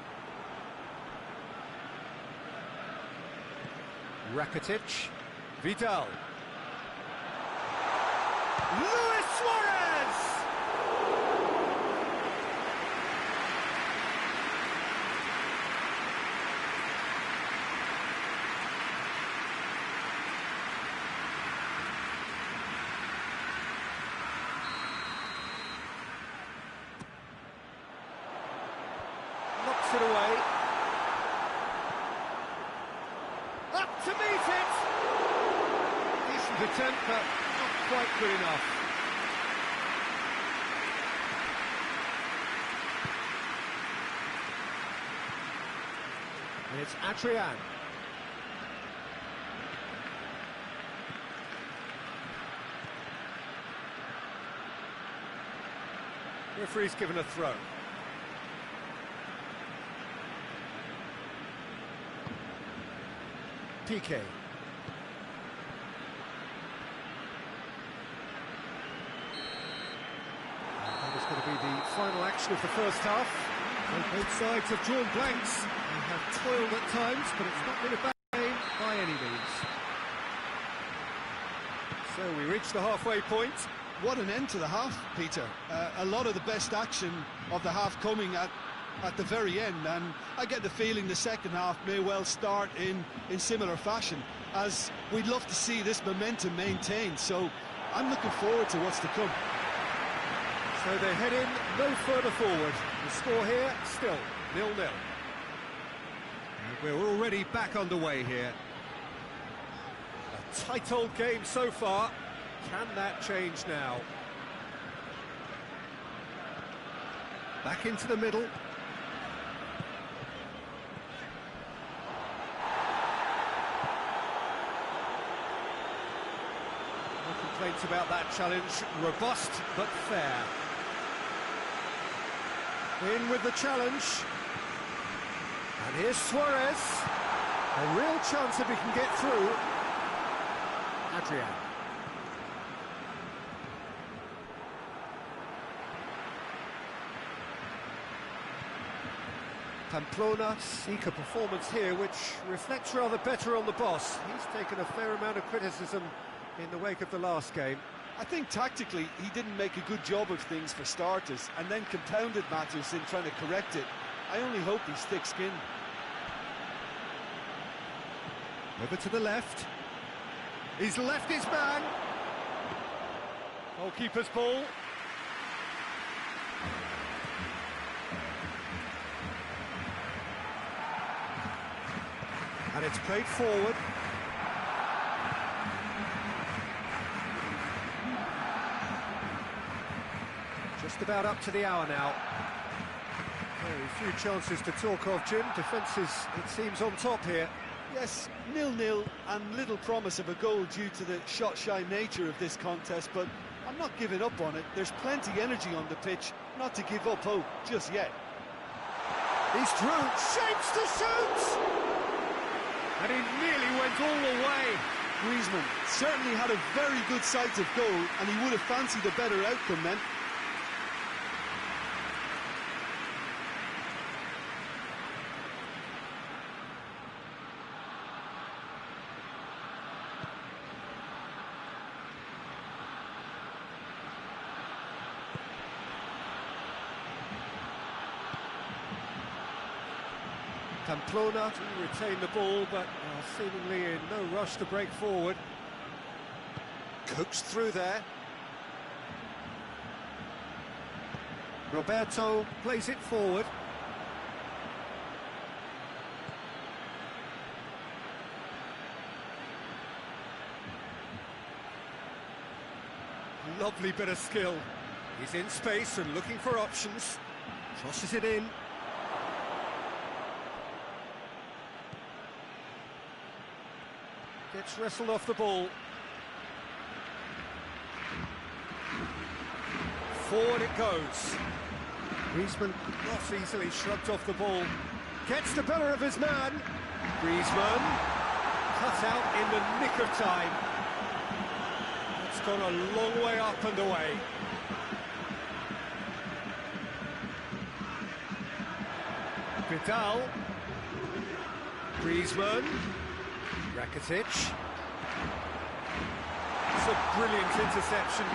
Speaker 1: Rakitic, Vidal. Luis Suarez! Knocks it away. Up to meet it! Decent attempt, but not quite good enough. And it's Adrian. Referee's given a throw. PK. That is going to be the final action of the first half. Both sides have drawn blanks and have toiled at times, but it's not been a bad game by any means. So we reach the halfway point.
Speaker 2: What an end to the half, Peter. A lot of the best action of the half coming at the very end, and I get the feeling the second half may well start in similar fashion, as we'd love to see this momentum maintained. So I'm looking forward to what's to come.
Speaker 1: So they head in no further forward. The score here still 0-0. And we're already back underway here. A tight old game so far. Can that change now? Back into the middle. No complaints about that challenge. Robust but fair. In with the challenge. And here's Suarez. A real chance if he can get through. Adrian. Pamplona seek a performance here which reflects rather better on the boss. He's taken a fair amount of criticism in the wake of the last game.
Speaker 2: I think tactically he didn't make a good job of things for starters, and then compounded matters in trying to correct it. I only hope he's thick-skinned.
Speaker 1: Over to the left. He's left his man. Goalkeeper's ball. And it's played forward. Just about up to the hour now. Very few chances to talk of, Jim. Defence is, it seems, on top here.
Speaker 2: Yes, 0-0 and little promise of a goal due to the shot-shy nature of this contest, but I'm not giving up on it. There's plenty energy on the pitch, not to give up hope just yet.
Speaker 1: He's through, shapes to shoot! And he nearly went all the way.
Speaker 2: Griezmann certainly had a very good sight of goal, and he would have fancied a better outcome then.
Speaker 1: Pamplona to retain the ball, but seemingly in no rush to break forward. Coaxed through there. Roberto plays it forward. Lovely bit of skill. He's in space and looking for options. Crosses it in. Gets wrestled off the ball. Forward it goes. Griezmann not easily shrugged off the ball. Gets the better of his man. Griezmann cut out in the nick of time. It's gone a long way up and away. Vidal. Griezmann. Rakitic. It's a brilliant interception.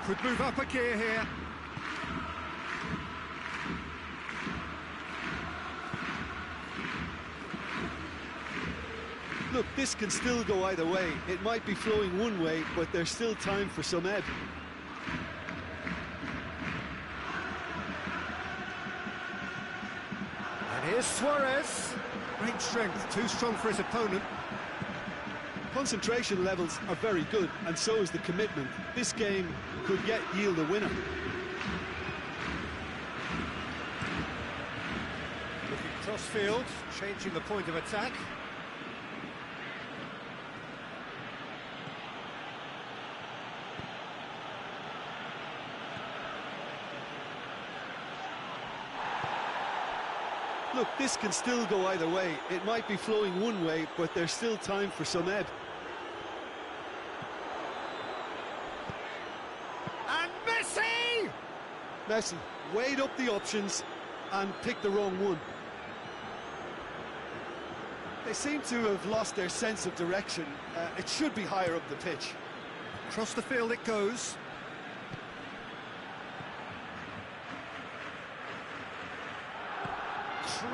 Speaker 1: Could move up a gear here.
Speaker 2: Look, this can still go either way. It might be flowing one way, but there's still time for some ebb.
Speaker 1: And here's Suarez. Great strength, too strong for his opponent.
Speaker 2: Concentration levels are very good, and so is the commitment. This game could yet yield a winner.
Speaker 1: Looking cross-field, changing the point of attack.
Speaker 2: Look, this can still go either way. It might be flowing one way, but there's still time for some ebb.
Speaker 1: And Messi!
Speaker 2: Messi weighed up the options and picked the wrong one. They seem to have lost their sense of direction. It should be higher up the pitch.
Speaker 1: Across the field it goes.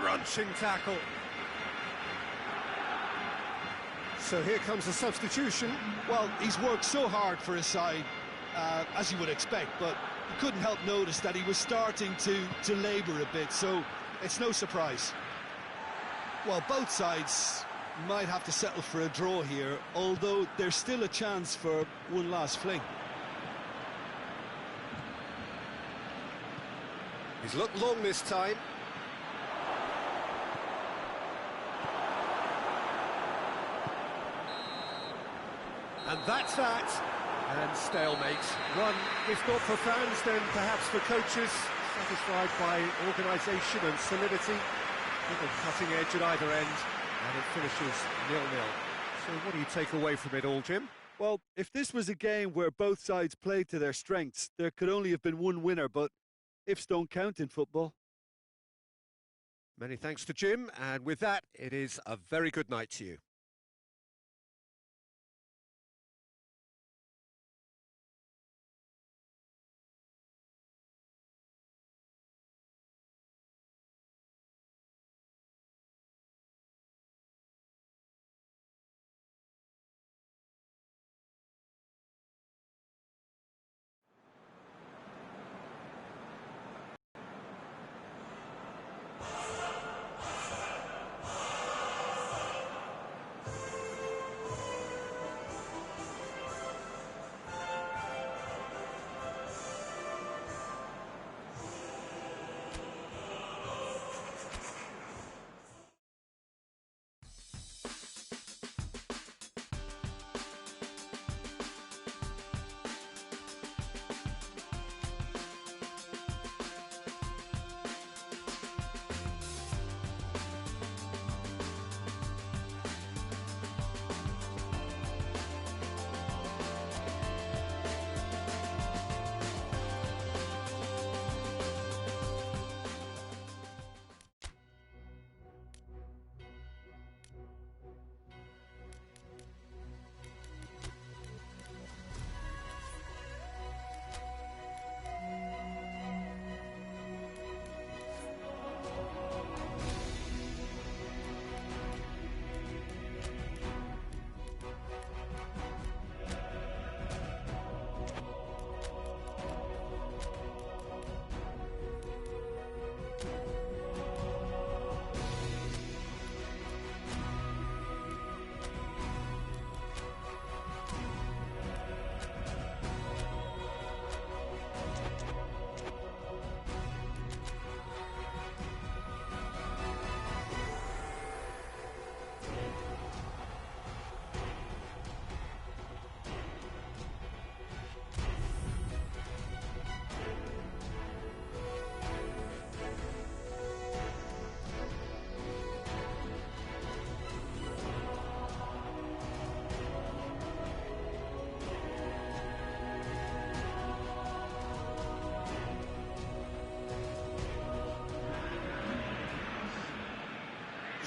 Speaker 1: Crunching tackle. So here comes a substitution.
Speaker 2: Well, he's worked so hard for his side, as you would expect, but you couldn't help notice that he was starting to labour a bit, so it's no surprise. Well, both sides might have to settle for a draw here, although there's still a chance for one last fling.
Speaker 1: He's looked long this time. And that's that. And stalemate. One, if not for fans, then perhaps for coaches, satisfied by organisation and solidity. Little cutting edge at either end, and it finishes 0-0. So what do you take away from it all, Jim?
Speaker 2: Well, if this was a game where both sides played to their strengths, there could only have been one winner, but ifs don't count in football.
Speaker 1: Many thanks to Jim, and with that, it is a very good night to you.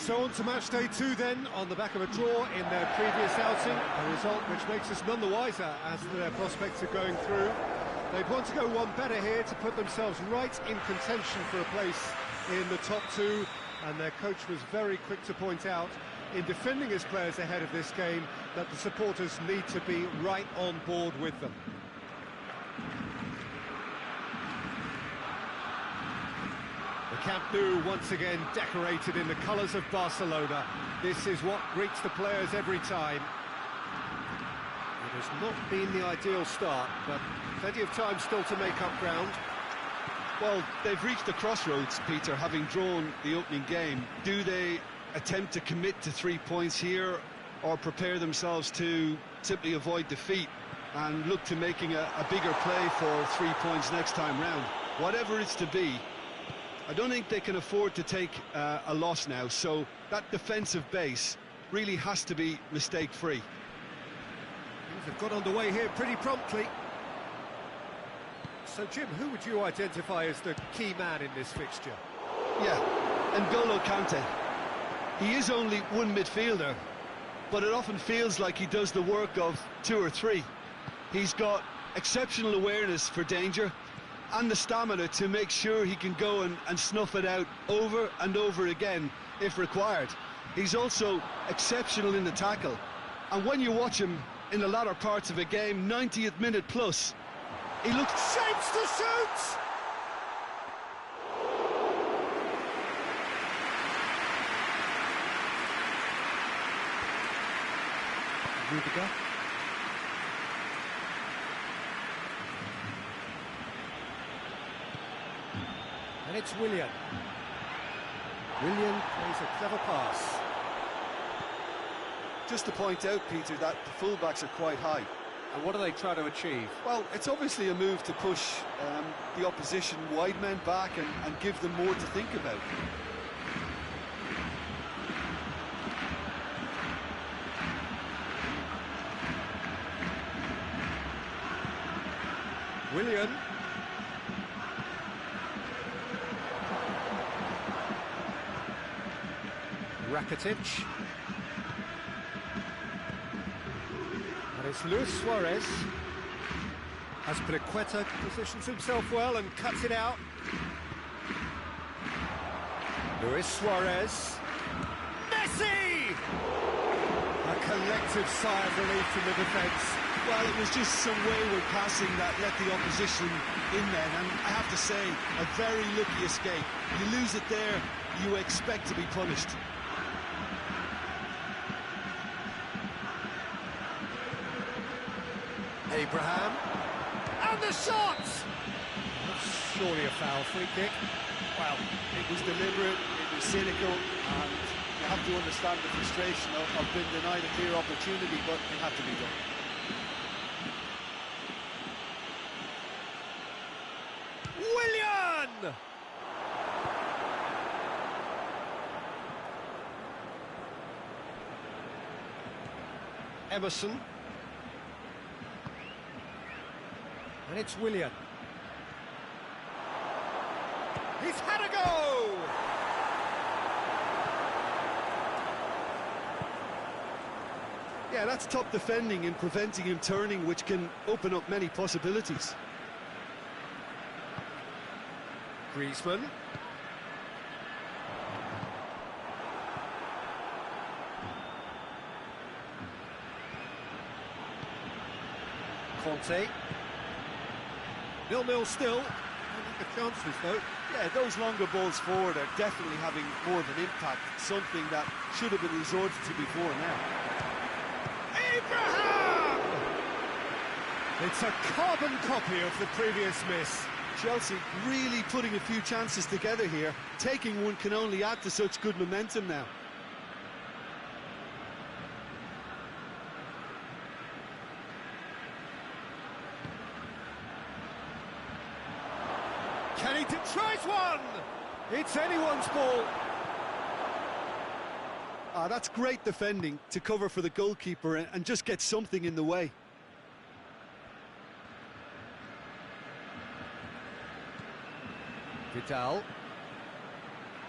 Speaker 1: So on to match day 2 then, on the back of a draw in their previous outing, a result which makes us none the wiser as to their prospects of going through. They'd want to go one better here to put themselves right in contention for a place in the top 2, and their coach was very quick to point out, in defending his players ahead of this game, that the supporters need to be right on board with them. The Camp Nou once again decorated in the colours of Barcelona. This is what greets the players every time. It has not been the ideal start, but plenty of time still to make up ground.
Speaker 2: Well, they've reached the crossroads, Peter, having drawn the opening game. Do they attempt to commit to 3 points here, or prepare themselves to simply avoid defeat and look to making a bigger play for 3 points next time round? Whatever it's to be, I don't think they can afford to take a loss now, so that defensive base really has to be mistake-free.
Speaker 1: Things have got underway here pretty promptly. So, Jim, who would you identify as the key man in this fixture?
Speaker 2: Yeah, N'Golo Kante. He is only one midfielder, but it often feels like he does the work of 2 or 3. He's got exceptional awareness for danger and the stamina to make sure he can go and snuff it out over and over again if required. He's also exceptional in the tackle, and when you watch him in the latter parts of a game, 90th minute plus, he looks...
Speaker 1: Shapes to shoot! Rudiger. And it's Willian. Willian plays a clever pass.
Speaker 2: Just to point out, Peter, that the fullbacks are quite high.
Speaker 1: And what do they try to achieve?
Speaker 2: Well, it's obviously a move to push the opposition wide men back and give them more to think about.
Speaker 1: Willian. Rakitic. And it's Luis Suarez. As Prequeta positions himself well and cuts it out. Luis Suarez. Messi! A collective sigh of relief from the defence.
Speaker 2: Well, it was just some wayward passing that let the opposition in then, and I have to say, a very lucky escape. You lose it there, you expect to be punished.
Speaker 1: Abraham. And the shot! That's surely a foul, free kick.
Speaker 2: Well, it was deliberate, it was cynical, and you have to understand the frustration of being denied a clear opportunity, but it had to be done.
Speaker 1: Willian! Emerson. And it's Willian. He's had a go!
Speaker 2: Yeah, that's top defending and preventing him turning, which can open up many possibilities.
Speaker 1: Griezmann. Conte. 0-0 still. The chances though.
Speaker 2: Yeah, those longer balls forward are definitely having more of an impact, something that should have been resorted to before now.
Speaker 1: Abraham! It's a carbon copy of the previous miss.
Speaker 2: Chelsea really putting a few chances together here. Taking one can only add to such good momentum now.
Speaker 1: Kenny tries one! It's anyone's ball.
Speaker 2: That's great defending to cover for the goalkeeper and just get something in the way.
Speaker 1: Vidal.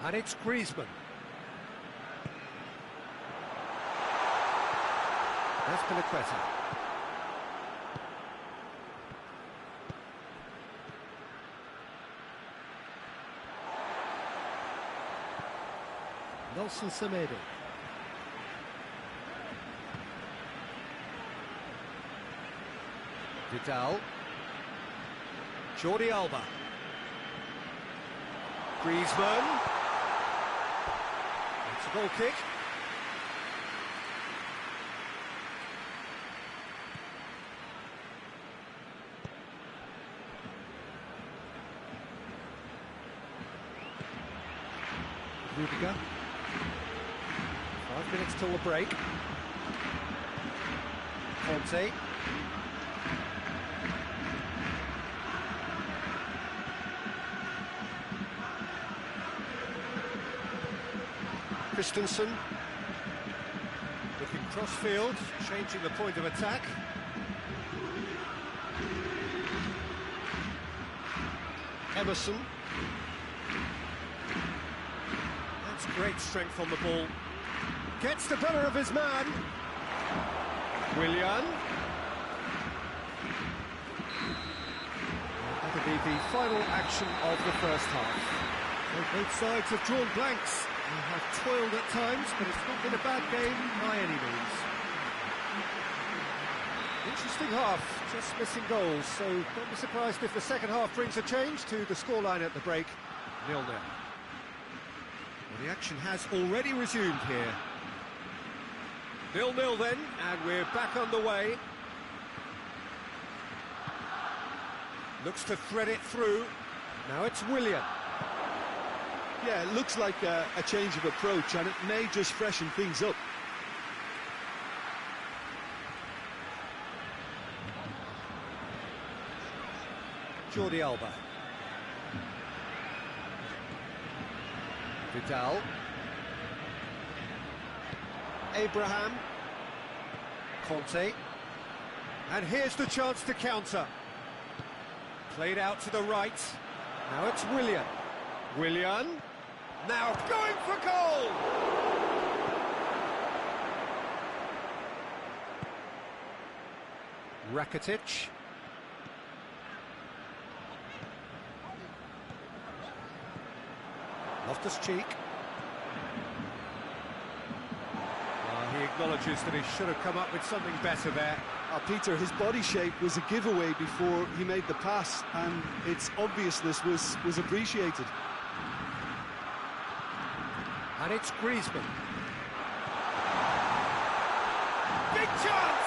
Speaker 1: And it's Griezmann. That's Pinaqueta. Nelson Semedo. Vidal. Jordi Alba. Griezmann. It's a goal kick. Rudiger. 5 minutes till the break. Conte. Christensen. Looking cross-field, changing the point of attack. Emerson. That's great strength on the ball. Gets the better of his man. Willian. That'll be the final action of the first half. Both sides have drawn blanks. They have toiled at times, but it's not been a bad game by any means. Interesting half, just missing goals, so don't be surprised if the second half brings a change to the scoreline at the break, 0-0. Well, the action has already resumed here. 0-0 then, and we're back underway. Looks to thread it through. Now it's Willian.
Speaker 2: Yeah, it looks like a change of approach, and it may just freshen things up.
Speaker 1: Jordi Alba. Vidal. Abraham. Conte. And here's the chance to counter. Played out to the right. Now it's Willian. Willian. Now going for goal! Rakitic. Loftus-Cheek. He acknowledges that he should have come up with something better there.
Speaker 2: Peter, his body shape was a giveaway before he made the pass, and its obviousness was appreciated.
Speaker 1: And it's Griezmann. Big chance!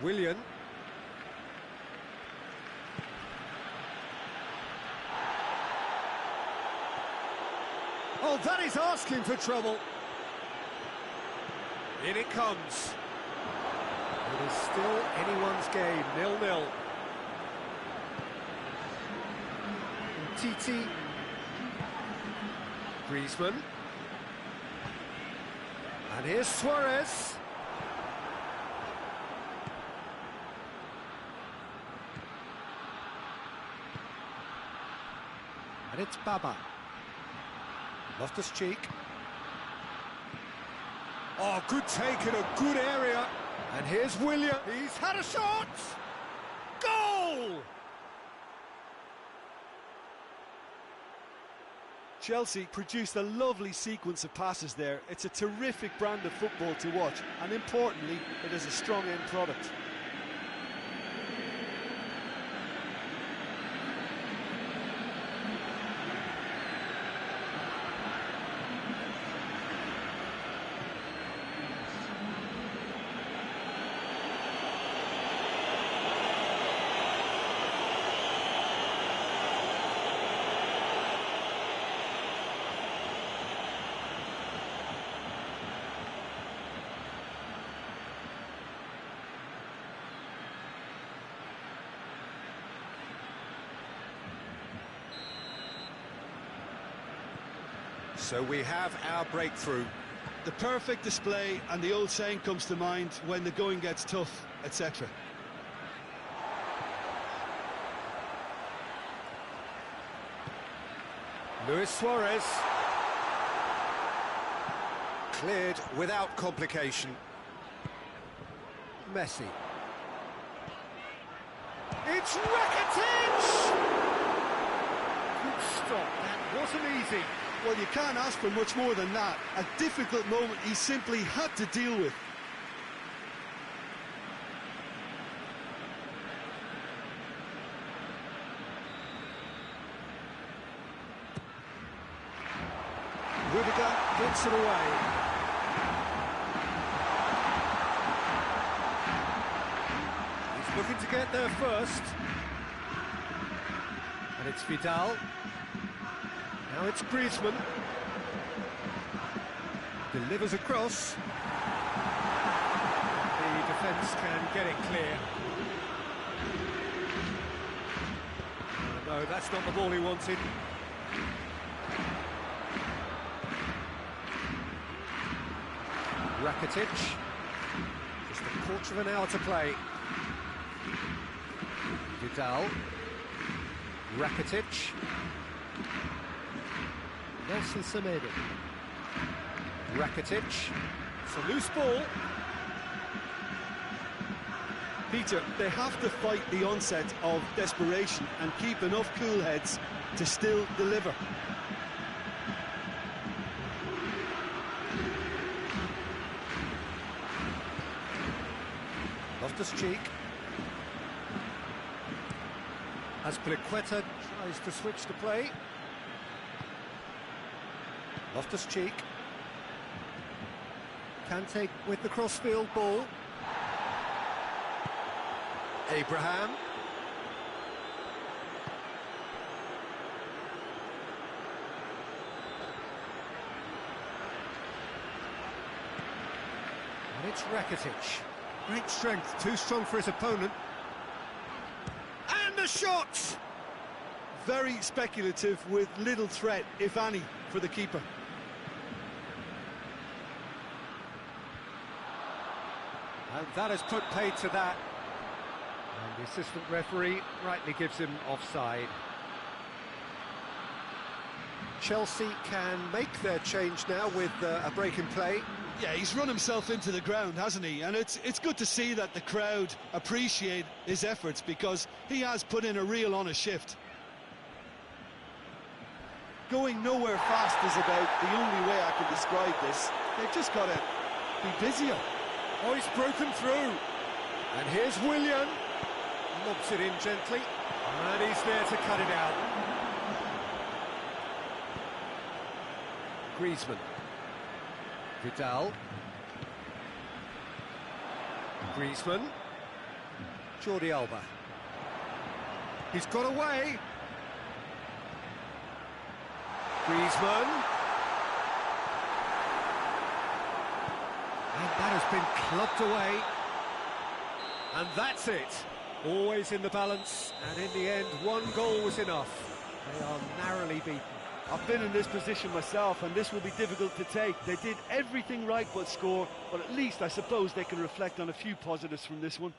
Speaker 1: Willian. Oh, that is asking for trouble. In it comes. It is still anyone's game, 0-0. Titi. Griezmann. And here's Suarez. And it's Baba. Loftus-Cheek. Oh, good take in a good area. And here's Willian. He's had a shot. Goal!
Speaker 2: Chelsea produced a lovely sequence of passes there. It's a terrific brand of football to watch, and importantly, it is a strong end product.
Speaker 1: So we have our breakthrough.
Speaker 2: The perfect display, and the old saying comes to mind, when the going gets tough, etc.
Speaker 1: Luis Suarez. Cleared without complication. Messi. It's Rakitic! Good stop, that wasn't easy.
Speaker 2: Well, you can't ask for much more than that. A difficult moment he simply had to deal with.
Speaker 1: Rudiger gets it away. He's looking to get there first. And it's Vidal. Now it's Griezmann. Delivers across. The defence can get it clear. No, that's not the ball he wanted. Rakitic, just a quarter of an hour to play. Vidal, Rakitic, Nelson Semedo, Rakitic, it's a loose ball.
Speaker 2: Peter, they have to fight the onset of desperation and keep enough cool heads to still deliver.
Speaker 1: Loftus-Cheek. As Pliqueta tries to switch the play. Loftus-Cheek. Kante with the crossfield ball. Abraham. And it's Rakitic. Great strength, too strong for his opponent. And the shot!
Speaker 2: Very speculative with little threat, if any, for the keeper.
Speaker 1: And that has put paid to that. And the assistant referee rightly gives him offside. Chelsea can make their change now with a break in play.
Speaker 2: Yeah, he's run himself into the ground, hasn't he? And it's good to see that the crowd appreciate his efforts, because he has put in a real honest shift. Going nowhere fast is about the only way I can describe this. They've just got to be busier.
Speaker 1: Oh, he's broken through. And here's Willian. Lobs it in gently. And he's there to cut it out. Griezmann. Vidal. Griezmann. Jordi Alba. He's got away. Griezmann. And that has been clubbed away. And that's it. Always in the balance, and in the end, one goal was enough. They are narrowly beaten.
Speaker 3: I've been in this position myself, and this will be difficult to take. They did everything right but score, but at least I suppose they can reflect on a few positives from this one.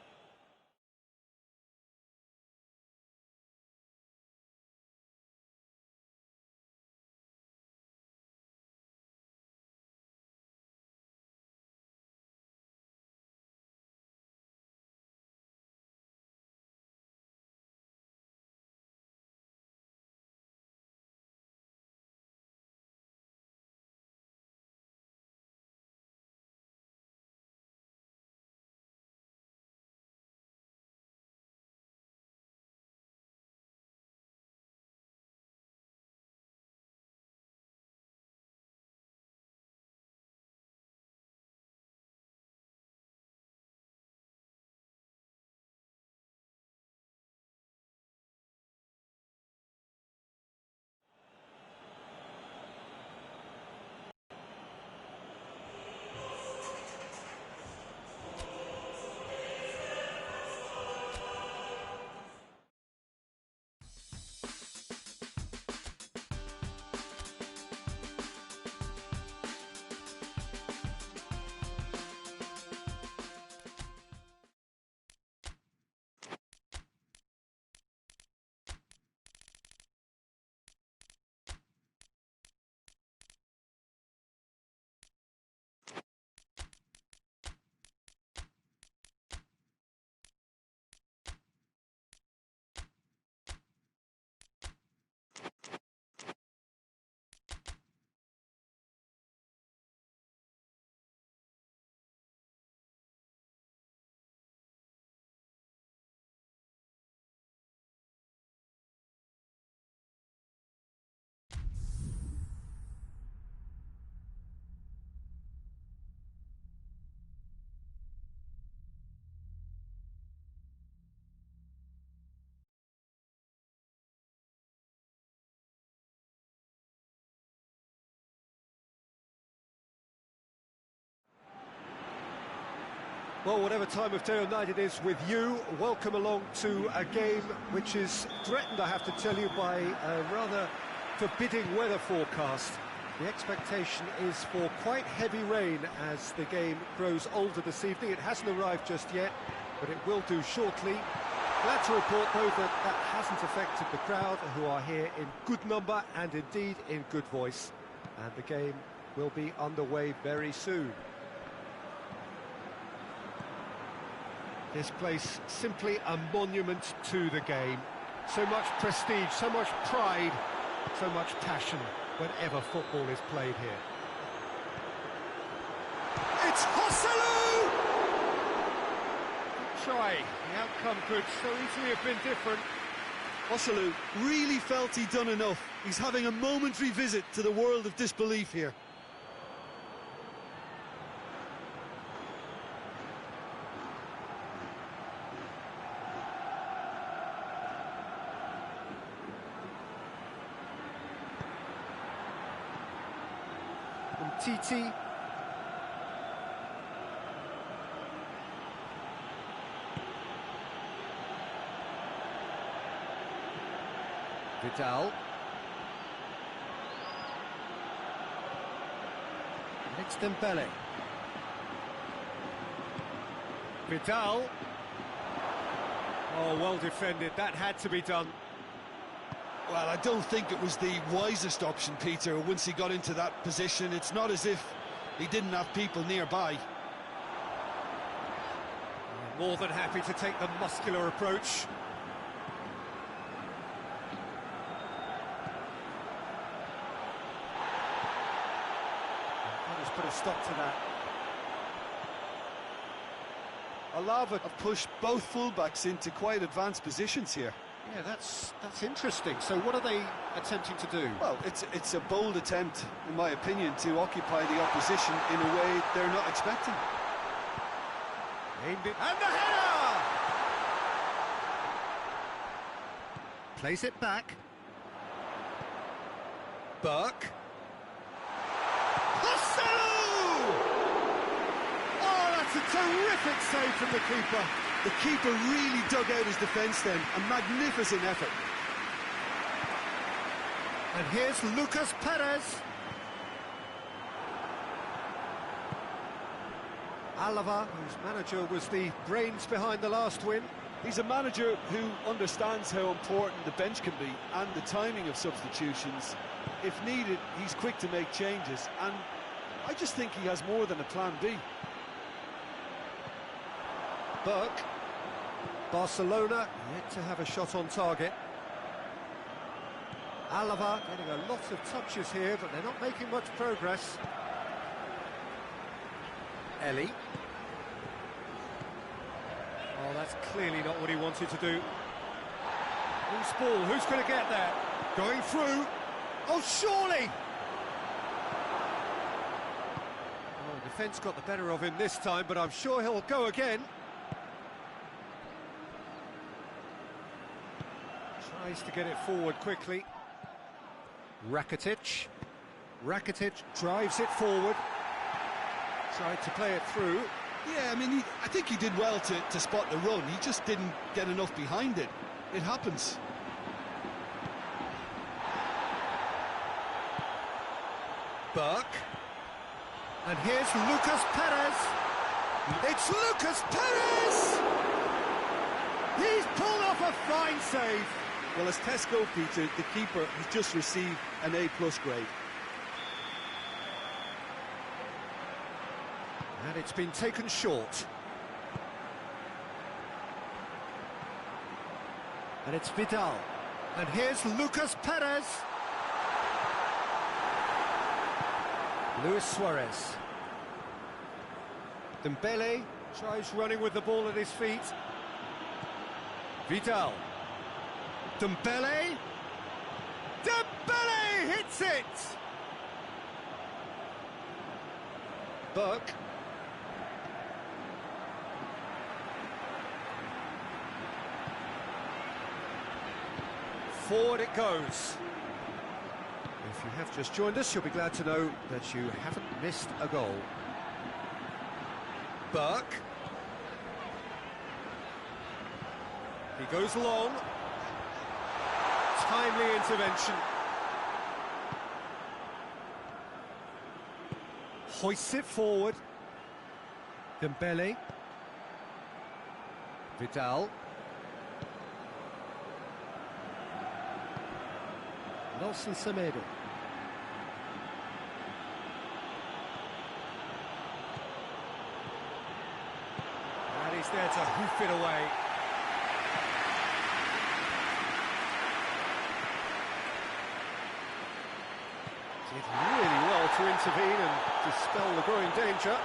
Speaker 1: Well, whatever time of day or night it is with you, welcome along to a game which is threatened, I have to tell you, by a rather forbidding weather forecast. The expectation is for quite heavy rain as the game grows older this evening. It hasn't arrived just yet, but it will do shortly. Glad to report, though, that that hasn't affected the crowd, who are here in good number and indeed in good voice. And the game will be underway very soon. This place simply a monument to the game. So much prestige, so much pride, so much passion whenever football is played here.
Speaker 2: It's Hosselu!
Speaker 1: Try. The outcome could so easily have been different.
Speaker 2: Hosselu really felt he'd done enough. He's having a momentary visit to the world of disbelief here.
Speaker 1: Titi. Vidal. Next Dembele. Vidal. Oh, well defended. That had to be done.
Speaker 2: Well, I don't think it was the wisest option, Peter, once he got into that position. It's not as if he didn't have people nearby.
Speaker 1: More than happy to take the muscular approach. Let's put a stop to that.
Speaker 2: Alava have pushed both fullbacks into quite advanced positions here.
Speaker 1: Yeah, that's interesting. So what are they attempting to do?
Speaker 2: Well, it's a bold attempt, in my opinion, to occupy the opposition in a way they're not expecting.
Speaker 1: Aimed it, and the header! Plays it back. Burke. Hosselu! Oh, that's a terrific save from the keeper.
Speaker 2: The keeper really dug out his defence then, a magnificent effort.
Speaker 1: And here's Lucas Perez. Alava, whose manager was the brains behind the last win.
Speaker 3: He's a manager who understands how important the bench can be and the timing of substitutions. If needed, he's quick to make changes, and I just think he has more than a plan B.
Speaker 1: Burke. Barcelona yet to have a shot on target. Alava getting a lot of touches here, but they're not making much progress. Ellie. Oh, that's clearly not what he wanted to do. Who's ball? Who's going to get there? Going through. Oh, surely! Oh, defence got the better of him this time, but I'm sure he'll go again. Tries to get it forward quickly. Rakitic. Rakitic drives it forward. Tried to play it through.
Speaker 2: Yeah, I mean, I think he did well to spot the run. He just didn't get enough behind it. It happens.
Speaker 1: Burke. And here's Lucas Perez. It's Lucas Perez! He's pulled off a fine save.
Speaker 3: Well, as Tesco, Peter, the keeper has just received an A+ grade.
Speaker 1: And it's been taken short. And it's Vidal. And here's Lucas Perez. Luis Suarez. Dembele tries running with the ball at his feet. Vidal. Dembele. Dembele hits it! Burke. Forward it goes. If you have just joined us, you'll be glad to know that you haven't missed a goal. Burke. He goes long. Timely intervention. Hoists it forward. Dembele. Vidal. Nelson Semedo. And he's there to hoof it away. Did really well to intervene and dispel the growing danger.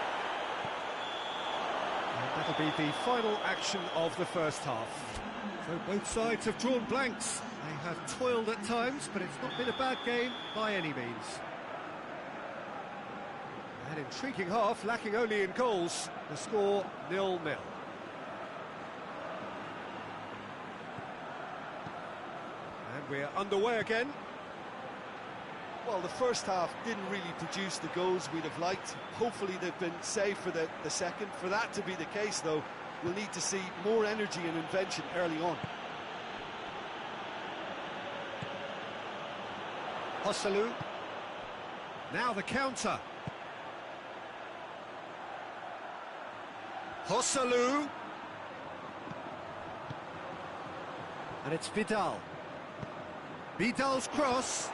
Speaker 1: And that'll be the final action of the first half. So both sides have drawn blanks. They have toiled at times, but it's not been a bad game by any means. An intriguing half, lacking only in goals. The score 0-0. And we're underway again.
Speaker 3: Well, the first half didn't really produce the goals we'd have liked. Hopefully they've been saved for the second. For that to be the case, though, we'll need to see more energy and invention early on.
Speaker 1: Joselu. Now the counter. Joselu. And it's Vidal. Vidal's cross.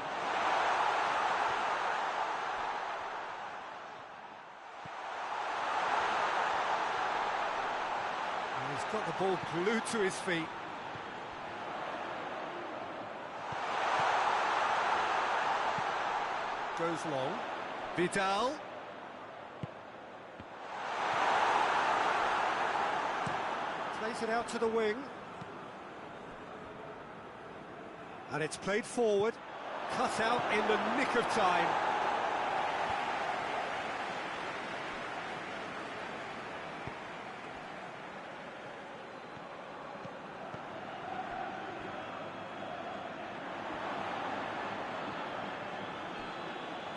Speaker 1: And he's got the ball glued to his feet. Goes long. Vidal. Plays it out to the wing. And it's played forward. Cut out in the nick of time.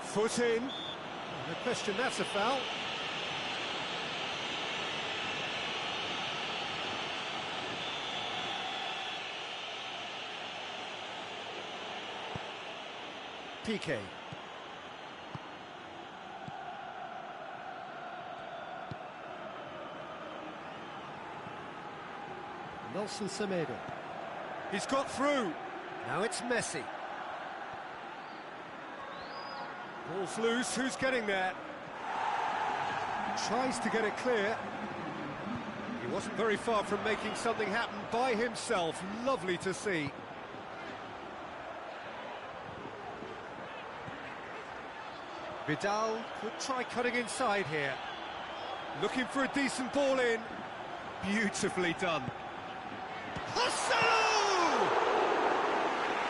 Speaker 1: Foot in. No question, that's a foul. PK. Nelson Semedo. He's got through. Now it's Messi. Ball's loose, who's getting there? Tries to get it clear. He wasn't very far from making something happen by himself. Lovely to see. Vidal could try cutting inside here. Looking for a decent ball in. Beautifully done. Joselu!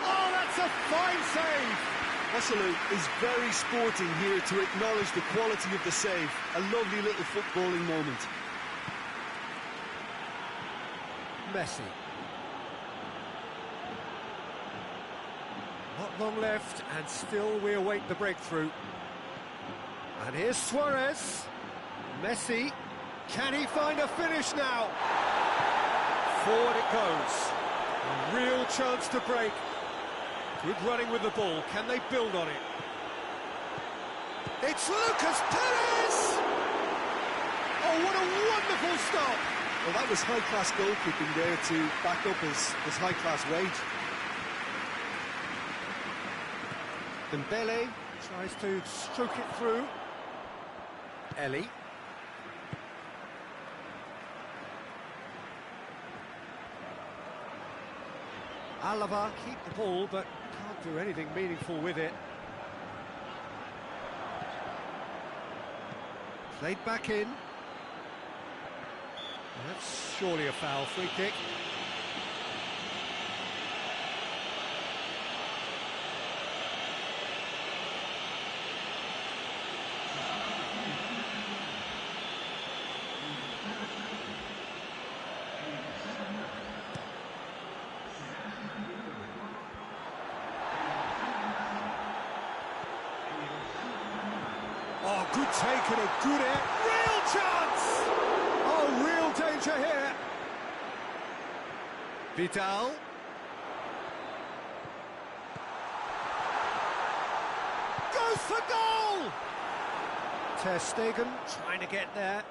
Speaker 1: Oh, that's a fine save!
Speaker 3: Joselu is very sporting here to acknowledge the quality of the save. A lovely little footballing moment.
Speaker 1: Messi. Not long left, and still we await the breakthrough. And here's Suarez. Messi. Can he find a finish now? Forward it goes. A real chance to break. Good running with the ball. Can they build on it? It's Lucas Perez! Oh, what a wonderful stop!
Speaker 3: Well, that was high-class goalkeeping there to back up his high-class rage.
Speaker 1: Dembele tries to stroke it through. Ellie. Alaba keep the ball, but can't do anything meaningful with it. Played back in. That's surely a foul. Free kick. Oh, good take and a good air. Real chance! Oh, real danger here. Vidal. Goes for goal! Ter Stegen trying to get there.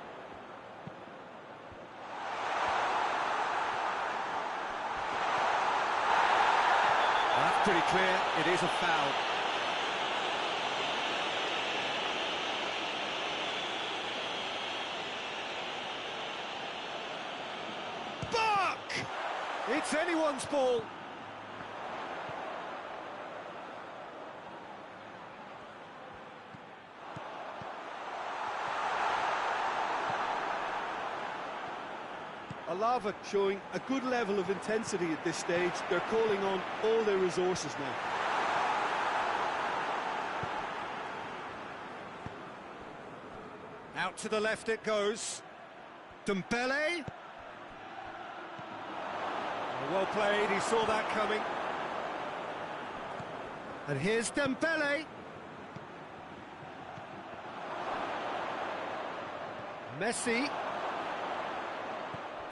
Speaker 1: That's pretty clear, it is a foul. Barca! It's anyone's ball.
Speaker 3: Alava showing a good level of intensity at this stage. They're calling on all their resources now.
Speaker 1: Out to the left it goes. Dembele. Well played, he saw that coming. And here's Dembele. Messi.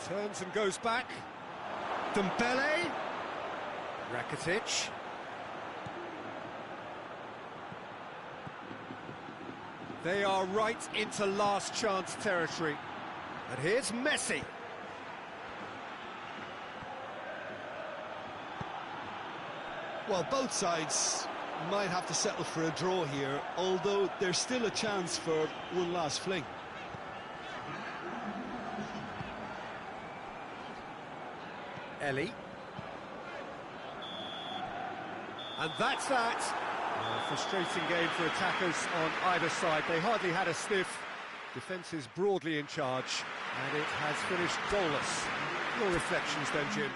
Speaker 1: Turns and goes back. Dembele. Rakitic. They are right into last chance territory. And here's Messi.
Speaker 3: Well, both sides might have to settle for a draw here, although there's still a chance for one last fling.
Speaker 1: Ellie. And that's that. A frustrating game for attackers on either side. They hardly had a sniff. Defence is broadly in charge, and it has finished goalless. Your reflections then, Jim?